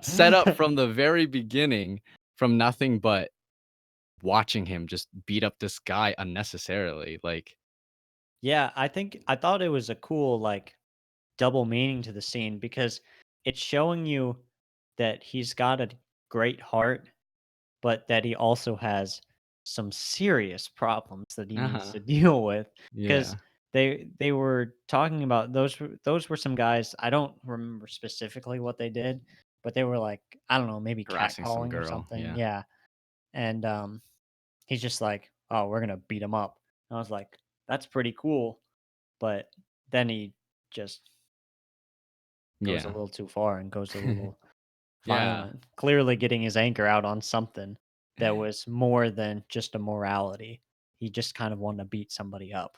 Set up from the very beginning, from nothing but watching him just beat up this guy unnecessarily, like Yeah, I thought it was a cool like double meaning to the scene because it's showing you that he's got a great heart, but that he also has some serious problems that he needs Uh-huh. to deal with. Because Yeah. they were talking about those were some guys. I don't remember specifically what they did, but they were like I don't know, maybe Harassing some catcalling or girl, something. yeah. Yeah, and he's just like, oh, we're gonna beat him up. And I was like, that's pretty cool, but then he just goes a Yeah. little too far and goes a little Yeah. violent, clearly getting his anger out on something that was more than just a morality. He just kind of wanted to beat somebody up.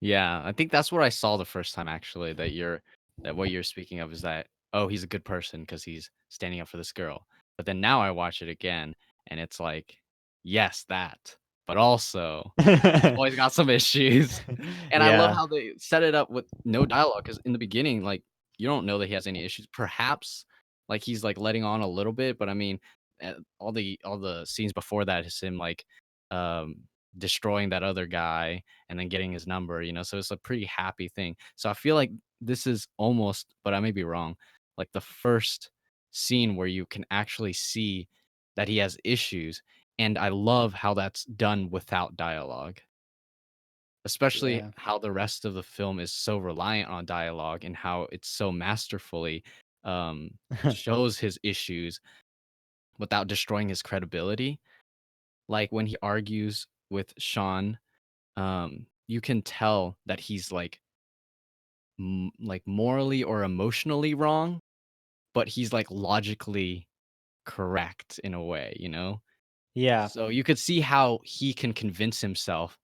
Yeah, I think that's what I saw the first time actually, that what you're speaking of is that, "Oh, he's a good person because he's standing up for this girl." But then now I watch it again, and it's like, yes, that, but also, this boy's got some issues. And I love Yeah. how they set it up with no dialogue because in the beginning, like, you don't know that he has any issues. Perhaps, like, he's, like, letting on a little bit, but I mean, all the scenes before that is him, like, um, destroying that other guy and then getting his number, so it's a pretty happy thing. So I feel like this is almost, but I may be wrong, like the first scene where you can actually see that he has issues. And I love how that's done without dialogue, especially Yeah. how the rest of the film is so reliant on dialogue and how it's so masterfully um, shows his issues without destroying his credibility. Like when he argues with Sean, you can tell that he's like morally or emotionally wrong, but he's like logically correct in a way. Yeah. So you could see how he can convince himself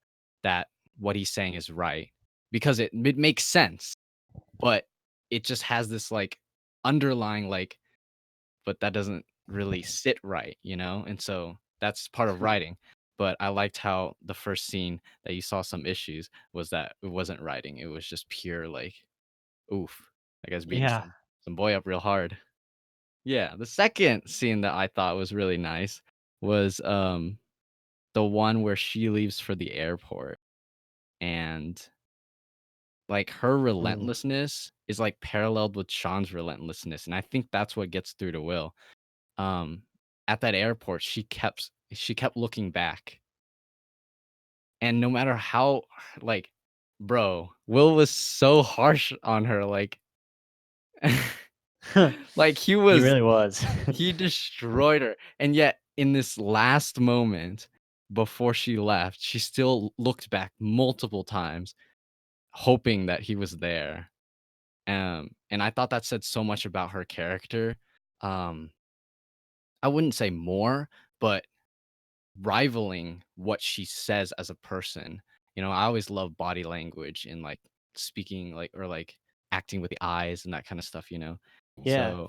that what he's saying is right because it makes sense, but it just has this like underlying like, but that doesn't really sit right. And so that's part of writing. But I liked how the first scene that you saw some issues was that it wasn't writing. It was just pure like, oof, that guy's beating Yeah. some boy up real hard. Yeah, the second scene that I thought was really nice was the one where she leaves for the airport and like her Ooh. relentlessness is like paralleled with Sean's relentlessness. And I think that's what gets through to Will. Um at that airport, she kept looking back. And no matter how like bro, Will was so harsh on her like like He really was. he destroyed her. And yet in this last moment before she left, she still looked back multiple times hoping that he was there. And I thought that said so much about her character. Um, I wouldn't say more, but rivaling what she says as a person. You know, I always love body language and like speaking like or like acting with the eyes and that kind of stuff, you know. Yeah.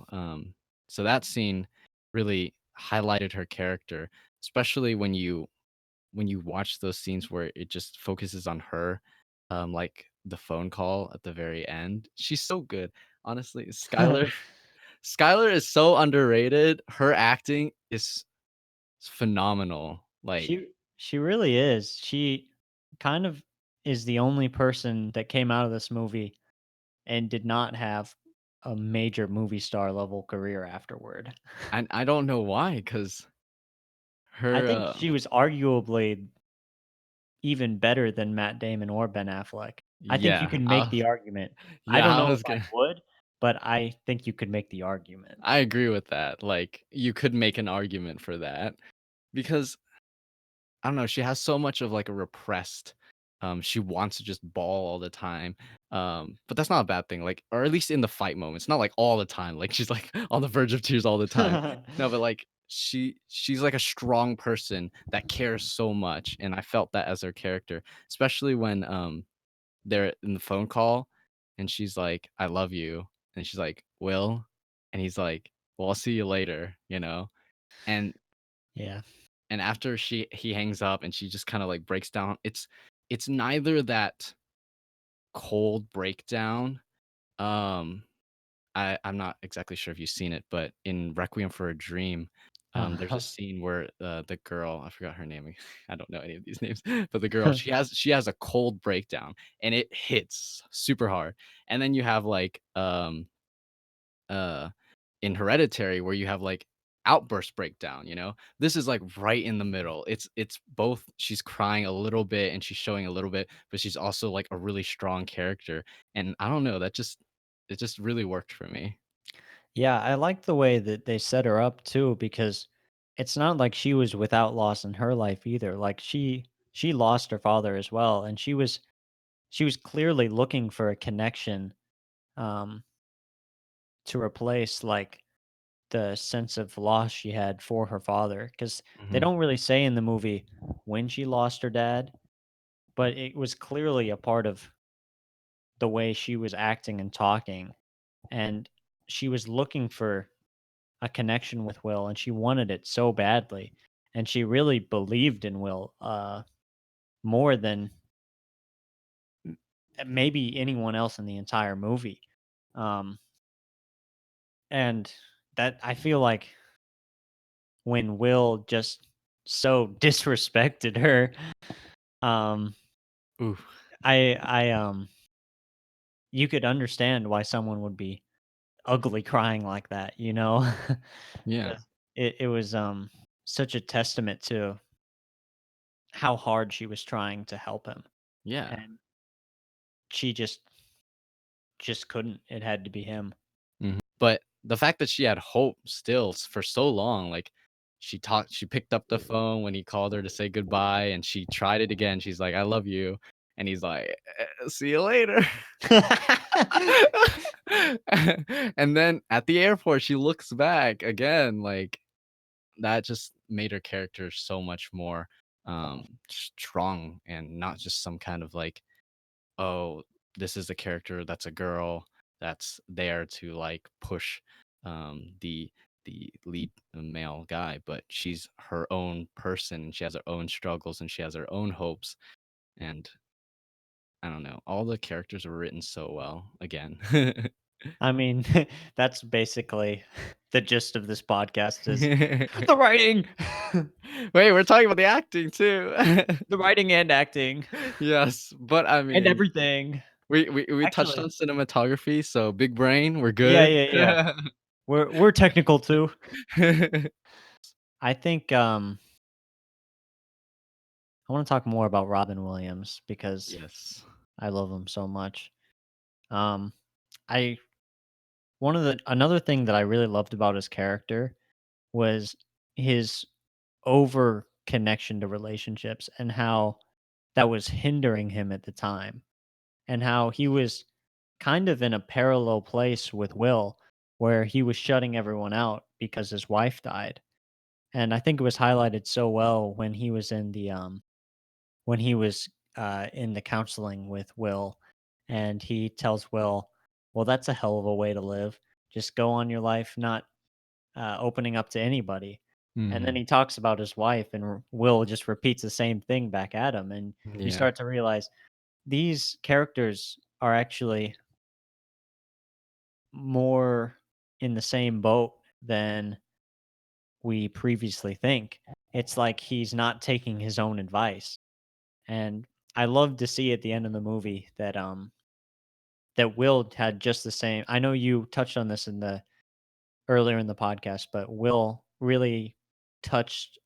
So that scene really highlighted her character, especially when you watch those scenes where it just focuses on her, like the phone call at the very end. She's so good. Honestly, Skylar is so underrated. Her acting is phenomenal. Like, She really is. She kind of is the only person that came out of this movie and did not have a major movie star level career afterward. I don't know why, because I her, think she was arguably even better than Matt Damon or Ben Affleck. I think you yeah, can make the argument. I yeah, don't I know if was I gonna would, but I think you could make the argument. I agree with that. Like, you could make an argument for that because I don't know, she has so much of, like, a repressed, she wants to just bawl all the time, but that's not a bad thing, like or at least in the fight moments, not, like, all the time, like, she's, like, on the verge of tears all the time. No, but, like, she's, like, a strong person that cares so much, and I felt that as her character, especially when, they're in the phone call, and she's like, "I love you," and she's like, "Will?" And he's like, "Well, I'll see you later," you know? And Yeah. and after he hangs up and she just kinda, like, breaks down, it's neither that cold breakdown, um, I'm not exactly sure if you've seen it, but in Requiem for a Dream, there's a scene where, the girl I forgot her name, I don't know any of these names, but the girl, she has a cold breakdown, and it hits super hard, and then you have, like, uh in Hereditary where you have, like, outburst breakdown, you know? This is, like, right in the middle. It's both she's crying a little bit and she's showing a little bit, but she's also, like, a really strong character, and I don't know, that just it just really worked for me. Yeah, I like the way that they set her up too because it's not like she was without loss in her life either. Like she lost her father as well and she was clearly looking for a connection um to replace like the sense of loss she had for her father cuz they Mhm. don't really say in the movie when she lost her dad, but it was clearly a part of the way she was acting and talking and she was looking for a connection with Will, and she wanted it so badly, and she really believed in Will, more than maybe anyone else in the entire movie, um, and that I feel like when Will just so disrespected her, um, Ooh, I you could understand why someone would be ugly crying like that, you know, yeah, because it was, such a testament to how hard she was trying to help him, yeah. and she just couldn't. It had to be him. Mhm. But the fact that she had hope still for so long, like, she picked up the phone when he called her to say goodbye, and she tried it again. She's like, "I love you," and he's like, "See you later." And then at the airport, she looks back again, like, that just made her character so much more, strong and not just some kind of, like, "Oh, this is a character that's a girl that's there to, like, push, the lead male guy," but she's her own person, and she has her own struggles, and she has her own hopes, and I don't know, all the characters were written so well, again. I mean, that's basically the gist of this podcast is the writing. Wait, we're talking about the acting too. The writing and acting Yes, but I and mean, everything. we touched Actually, on cinematography, so big brain, we're yeah, good. yeah, yeah. We're technical too. I think I want to talk more about Robin Williams because Yes. I love him so much. Um I one of the another thing that I really loved about his character was his over connection to relationships and how that was hindering him at the time and how he was kind of in a parallel place with Will where he was shutting everyone out because his wife died And I think it was highlighted so well when he was in the counseling with Will, and he tells Will, "Well, that's a hell of a way to live. Just go on your life, not opening up to anybody." And then Mhm. he talks about his wife, and Will just repeats the same thing back at him, and you Yeah. start to realize these characters are actually more in the same boat than we previously think. It's like he's not taking his own advice. And I love to see at the end of the movie that that Will had just the same. I know you touched on this in the earlier in the podcast, but Will really touched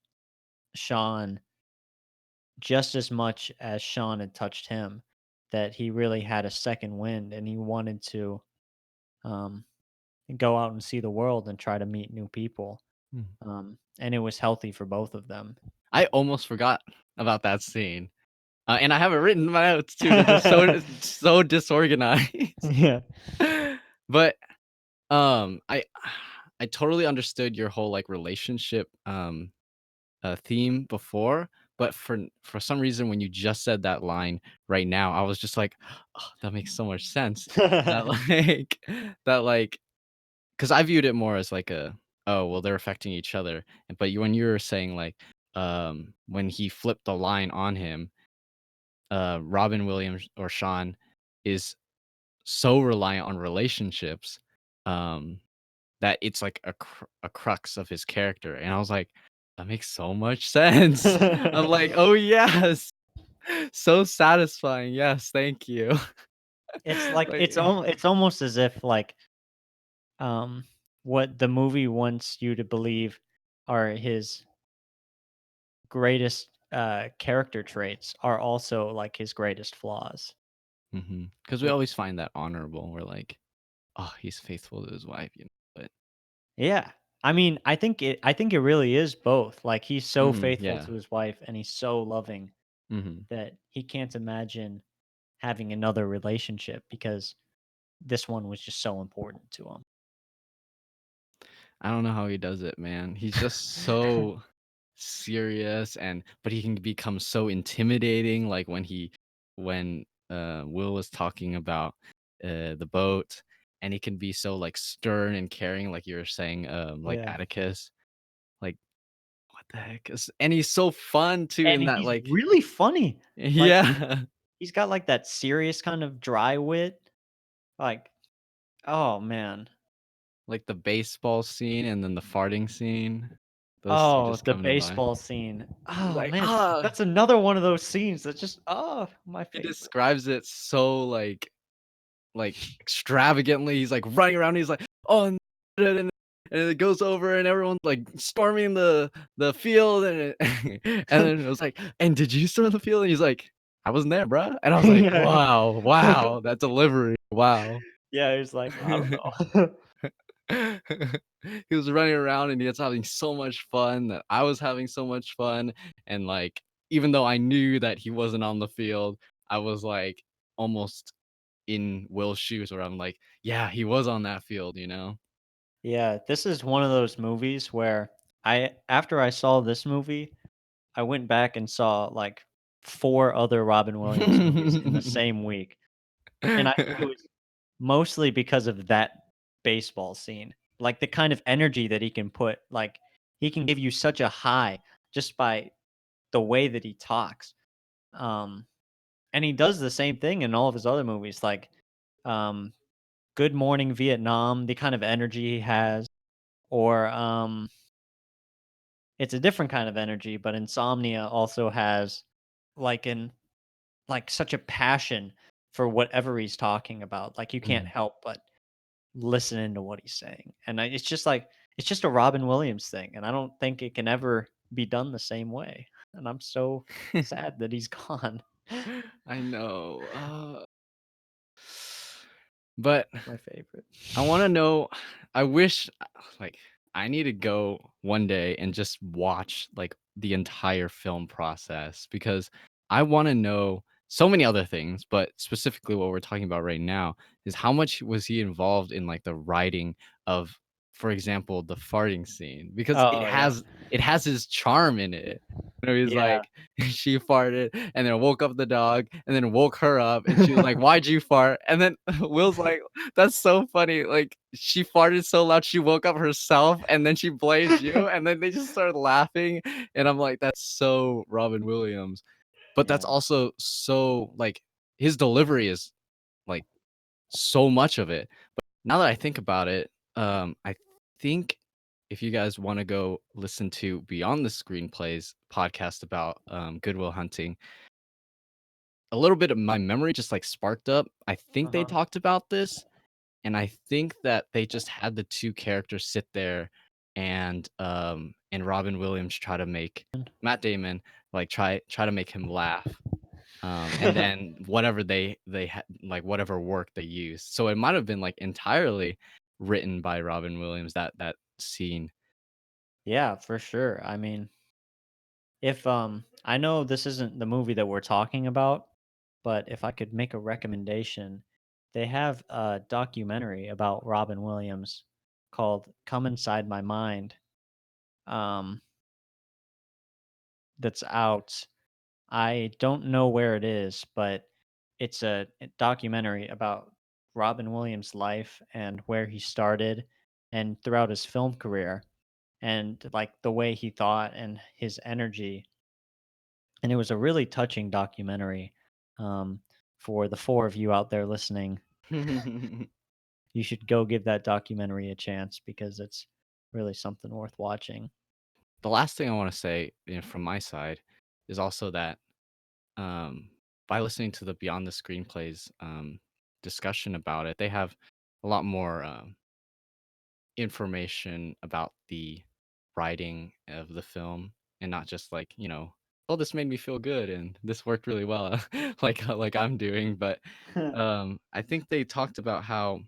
Sean just as much as Sean had touched him. That he really had a second wind and he wanted to um, go out and see the world and try to meet new people. Mm. And it was healthy for both of them. I almost forgot about that scene. And I have it written in my notes too. They're just so disorganized. Yeah. But I I totally understood your whole like relationship theme before, but for some reason when you just said that line right now, I was just like, oh, that makes so much sense. That like that like because I viewed it more as like a oh well they're affecting each other, but when you were saying like when he flipped the line on him, Robin Williams or Sean is so reliant on relationships, um, that it's like a crux of his character, and I was like, "That makes so much sense." I'm like, "Oh, yes. So satisfying. Yes, thank you." It's like Like it's almost as if like um what the movie wants you to believe are his greatest character traits are also like his greatest flaws. because we Which always find that honorable. We're like, "Oh, he's faithful to his wife," but yeah. I think it really is both. Like he's so faithful yeah. to his wife and he's so loving Mhm. that he can't imagine having another relationship because this one was just so important to him. I don't know how he does it, man. He's just so serious but he can become so intimidating like when Will was talking about the boat, and he can be so like stern and caring like you were saying like Yeah. Atticus. Like what the heck and he's so fun too in And that he's like really funny. Like yeah. he's got like that serious kind of dry wit. Like, oh man. Like the baseball scene and then the farting scene, those two Oh, just the come to mind. baseball scene. He's Oh like man, ah that's another one of those scenes that just oh, my he favorite. describes it so extravagantly. He's, like, running around, he's like, "Oh, and it goes over and everyone's, like, storming the field, and it and then it was like, "And did you storm the field?" And he's like, "I wasn't there, bruh." And I was like, Yeah. "Wow, wow, that delivery, wow." Yeah, he's like, I don't know. He was running around and he was having so much fun that I was having so much fun, and, like, even though I knew that he wasn't on the field, I was, like, almost in Will's shoes where I'm like, "Yeah, he was on that field," you know? Yeah, this is one of those movies where I after I saw this movie, I went back and saw like 4 other Robin Williams movies in the same week. And I think it was mostly because of that baseball scene. Like the kind of energy that he can put, like he can give you such a high just by the way that he talks. Um and he does the same thing in all of his other movies like um Good Morning Vietnam, the kind of energy he has or it's a different kind of energy, but Insomnia also has like an like such a passion for whatever he's talking about. Like you can't Mhm. help but listening to what he's saying. And it's just like it's just a Robin Williams thing, and I don't think it can ever be done the same way. And I'm so sad that he's gone. I know, but My favorite. I wanna know I wish like, I need to go one day and just watch, like, the entire film process because I wanna know so many other things, but specifically what we're talking about right now is how much was he involved in, like, the writing of for example, the farting scene because Oh, yeah. it has his charm in it. You know, he's Yeah. like, she farted and then woke up the dog and then woke her up and she was like, "Why'd you fart?" And then Will's like, "That's so funny. Like she farted so loud she woke up herself and then she blamed you." And then they just started laughing and I'm like, "That's so Robin Williams." But that's Yeah. also so like his delivery is like so much of it. Now that I think about it, I think if you guys wanna go listen to Beyond the Screenplays podcast about, Good Will Hunting, a little bit of my memory just, like, sparked up. I think they Uh-huh. talked about this, and I think that they just had the 2 characters sit there and Robin Williams try to make Matt Damon, like, try to make him laugh. And then whatever they had like, whatever work they used. So it might have been, like, entirely written by Robin Williams, that scene. Yeah, for sure. I mean, if I know this isn't the movie that we're talking about, but if I could make a recommendation, they have a documentary about Robin Williams called Come Inside My Mind. Um that's out. I don't know where it is, but it's a documentary about Robin Williams' life and where he started and throughout his film career and like the way he thought and his energy. And it was a really touching documentary. Um, for the four of you out there listening, you should go give that documentary a chance because it's really something worth watching. The last thing I wanna say, from my side is also that, by listening to the Beyond the Screenplays, discussion about it, they have a lot more, information about the writing of the film and not just like, "Oh, this made me feel good and this worked really well," like I'm doing, but, I think they talked about how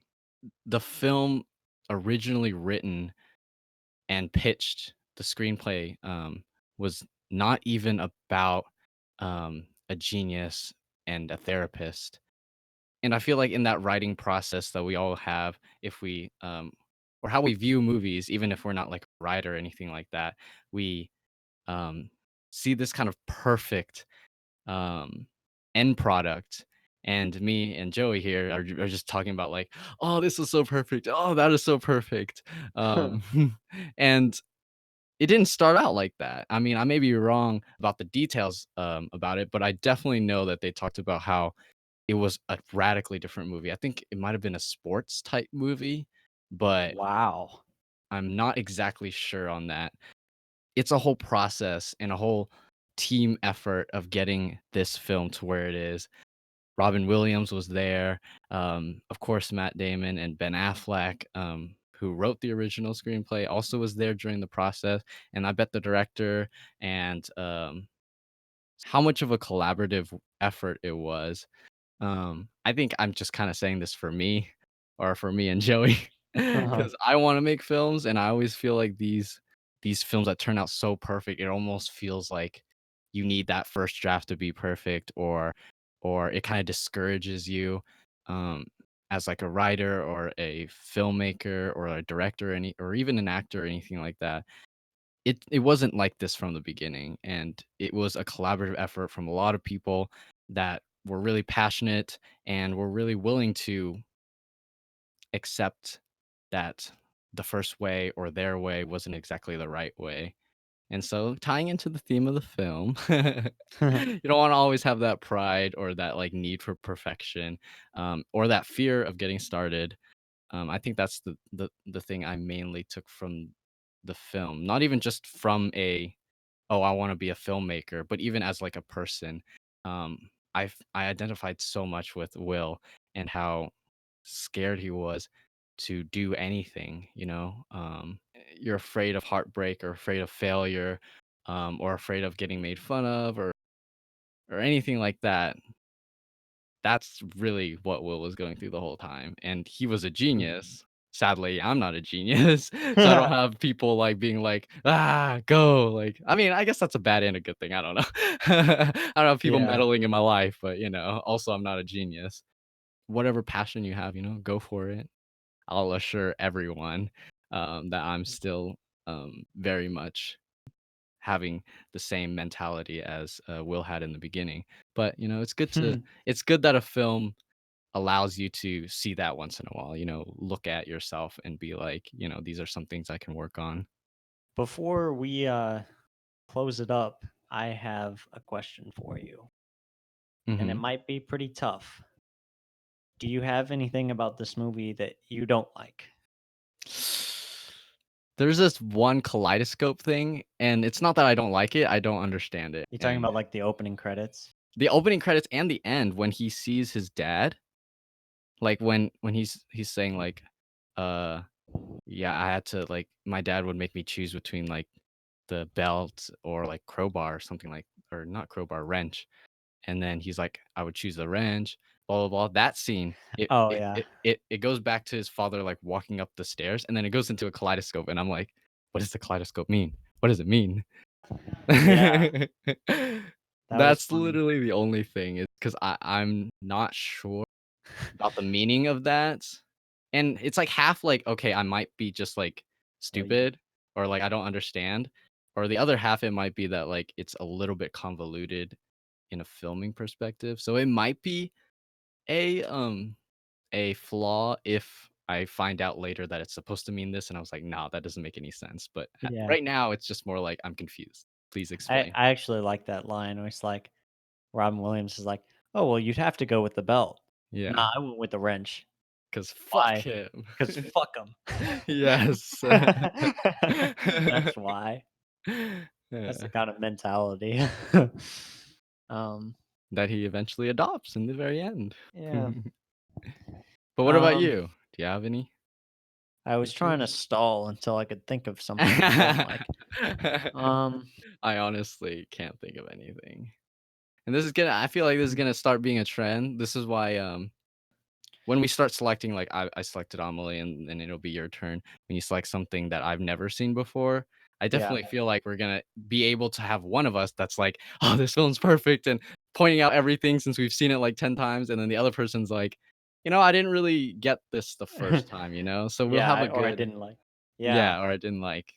the film originally written and pitched, the screenplay, was not even about, a genius and a therapist. And I feel like in that writing process that we all have, if we, or how we view movies, even if we're not like a writer or anything like that, we um, see this kind of perfect um, end product. And me and Joey here are just talking about like, oh, this is so perfect. Oh, that is so perfect. Um, and it didn't start out like that. I mean, I may be wrong about the details about it, but I definitely know that they talked about how it was a radically different movie. I think it might have been a sports type movie, but Wow. I'm not exactly sure on that. It's a whole process and a whole team effort of getting this film to where it is. Robin Williams was there, of course, Matt Damon and Ben Affleck, who wrote the original screenplay, also was there during the process, and I bet the director and, how much of a collaborative effort it was. I think I'm just kinda saying this for me or for me and Joey, Uh-huh. because I wanna make films, and I always feel like these films that turn out so perfect, it almost feels like you need that first draft to be perfect or it kinda discourages you, um, as, like, a writer or a filmmaker or a director, or even an actor or anything like that. It wasn't like this from the beginning, and it was a collaborative effort from a lot of people that were really passionate and were really willing to accept that the first way or their way wasn't exactly the right way. And so tying into the theme of the film, you don't wanna always have that pride or that, like, need for perfection, or that fear of getting started. I think that's the thing I mainly took from the film, not even just from "Oh, I wanna be a filmmaker," but even as, like, a person. I identified so much with Will and how scared he was to do anything, you're afraid of heartbreak or afraid of failure, or afraid of getting made fun of or anything like that. That's really what Will was going through the whole time, and he was a Mhm. genius. Sadly, I'm not a genius, so I don't have people, like, being like, "Ah, go," like I mean, I guess that's a bad and a good thing, I don't know. I don't have people Yeah. meddling in my life, but, also I'm not a genius. Whatever passion you have, go for it. I'll assure everyone. that I'm still very much having the same mentality as Will had in the beginning. But it's good that a film allows you to see that once in a while. Look at yourself and be like, these are some things I can work on. Before we close it up, I have a question for you, and it Hmm. might be pretty tough. Do you have anything about this movie that you don't like? There's this one kaleidoscope thing, and it's not that I don't like it, I don't understand it. You talking And about like the opening credits? the opening credits and the end when he sees his dad, like when he's saying like, uh, yeah, I had to like my dad would make me choose between like the belt or like crowbar or something like, or not crowbar, wrench. And then he's like, I would choose the wrench, blah blah blah. That scene, it Oh it yeah, it it, it goes back to his father like walking up the stairs, and then it goes into a kaleidoscope, and I'm like, what does the kaleidoscope mean? What does it mean? yeah, that was That's funny. literally the only thing is because I'm not sure about the meaning of that. And it's like half like, okay, I might be just like Really? stupid or like I don't understand. Or the other half, it might be that like it's a little bit convoluted in a filming perspective. So it might be a um a flaw if I find out later that it's supposed to mean this and I was like, nah, that doesn't make any sense. But Yeah, right now it's just more like I'm confused. Please I explain. I actually like that line where it's like Robin Williams is like, "Oh well, you'd have to go with the belt." Yeah. Nah, I went with the wrench. Cause fuck Why? him. 'Cause fuck 'em. Yes. That's why. That's the Yeah. kind of mentality. Um, That he eventually adopts in the very end. yeah. But what about Um, you? Do you have any I was trying to issues? stall until I could think of something I don't like. Um, I honestly can't think of anything. And this is gonna I feel like this is gonna start being a trend. This is why, when we start selecting, like I selected Amelie and then it'll be your turn. When you select something that I've never seen before, I yeah. definitely feel like we're gonna be able to have one of us that's like, "Oh, this film's perfect," and pointing out everything since we've seen it like 10 times, and then the other person's like, I didn't really get this the first time, you know? So we'll Yeah, have I a or I good didn't like. Yeah. yeah, or I didn't like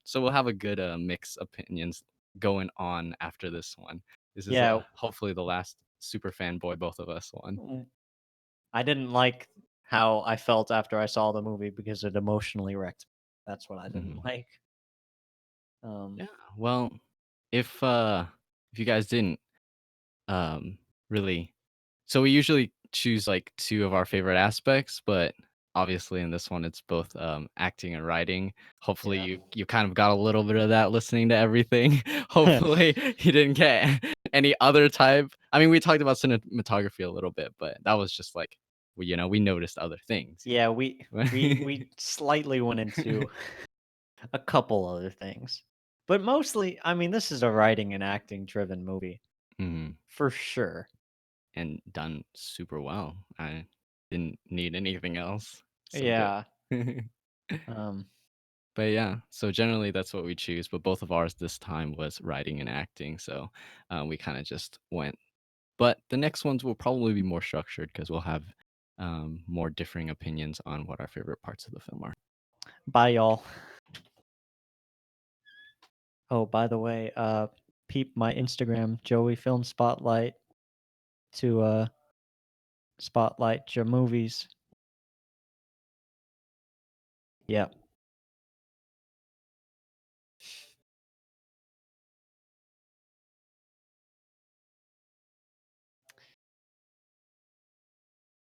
So we'll have a good, mix opinions going on after this one. This is, Yeah, hopefully the last super fanboy both of us one. mm, I didn't like how I felt after I saw the movie because it emotionally wrecked me. That's what I didn't Mhm. like. Um, Yeah, well, if you guys didn't, um, really so we usually choose, like, 2 of our favorite aspects, but obviously in this one, it's both, acting and writing. Hopefully, yeah. you kind of got a little bit of that listening to everything. Hopefully, you didn't get any other type I mean, we talked about cinematography a little bit, but that was just, like, we noticed other things. Yeah, we slightly went into a couple other things. But mostly, I mean, this is a writing and acting driven movie Mhm. for sure. And done super well. I didn't need anything else. So good. Yeah. Um, But yeah, so generally that's what we choose. But both of ours this time was writing and acting. So we kind of just went. But the next ones will probably be more structured because we'll have more differing opinions on what our favorite parts of the film are. bye y'all. Oh, by the way, peep my Instagram, Joey Film Spotlight, to spotlight your movies. Yep.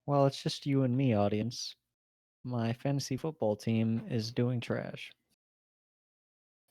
Well, it's just you and me, audience. My fantasy football team is doing trash.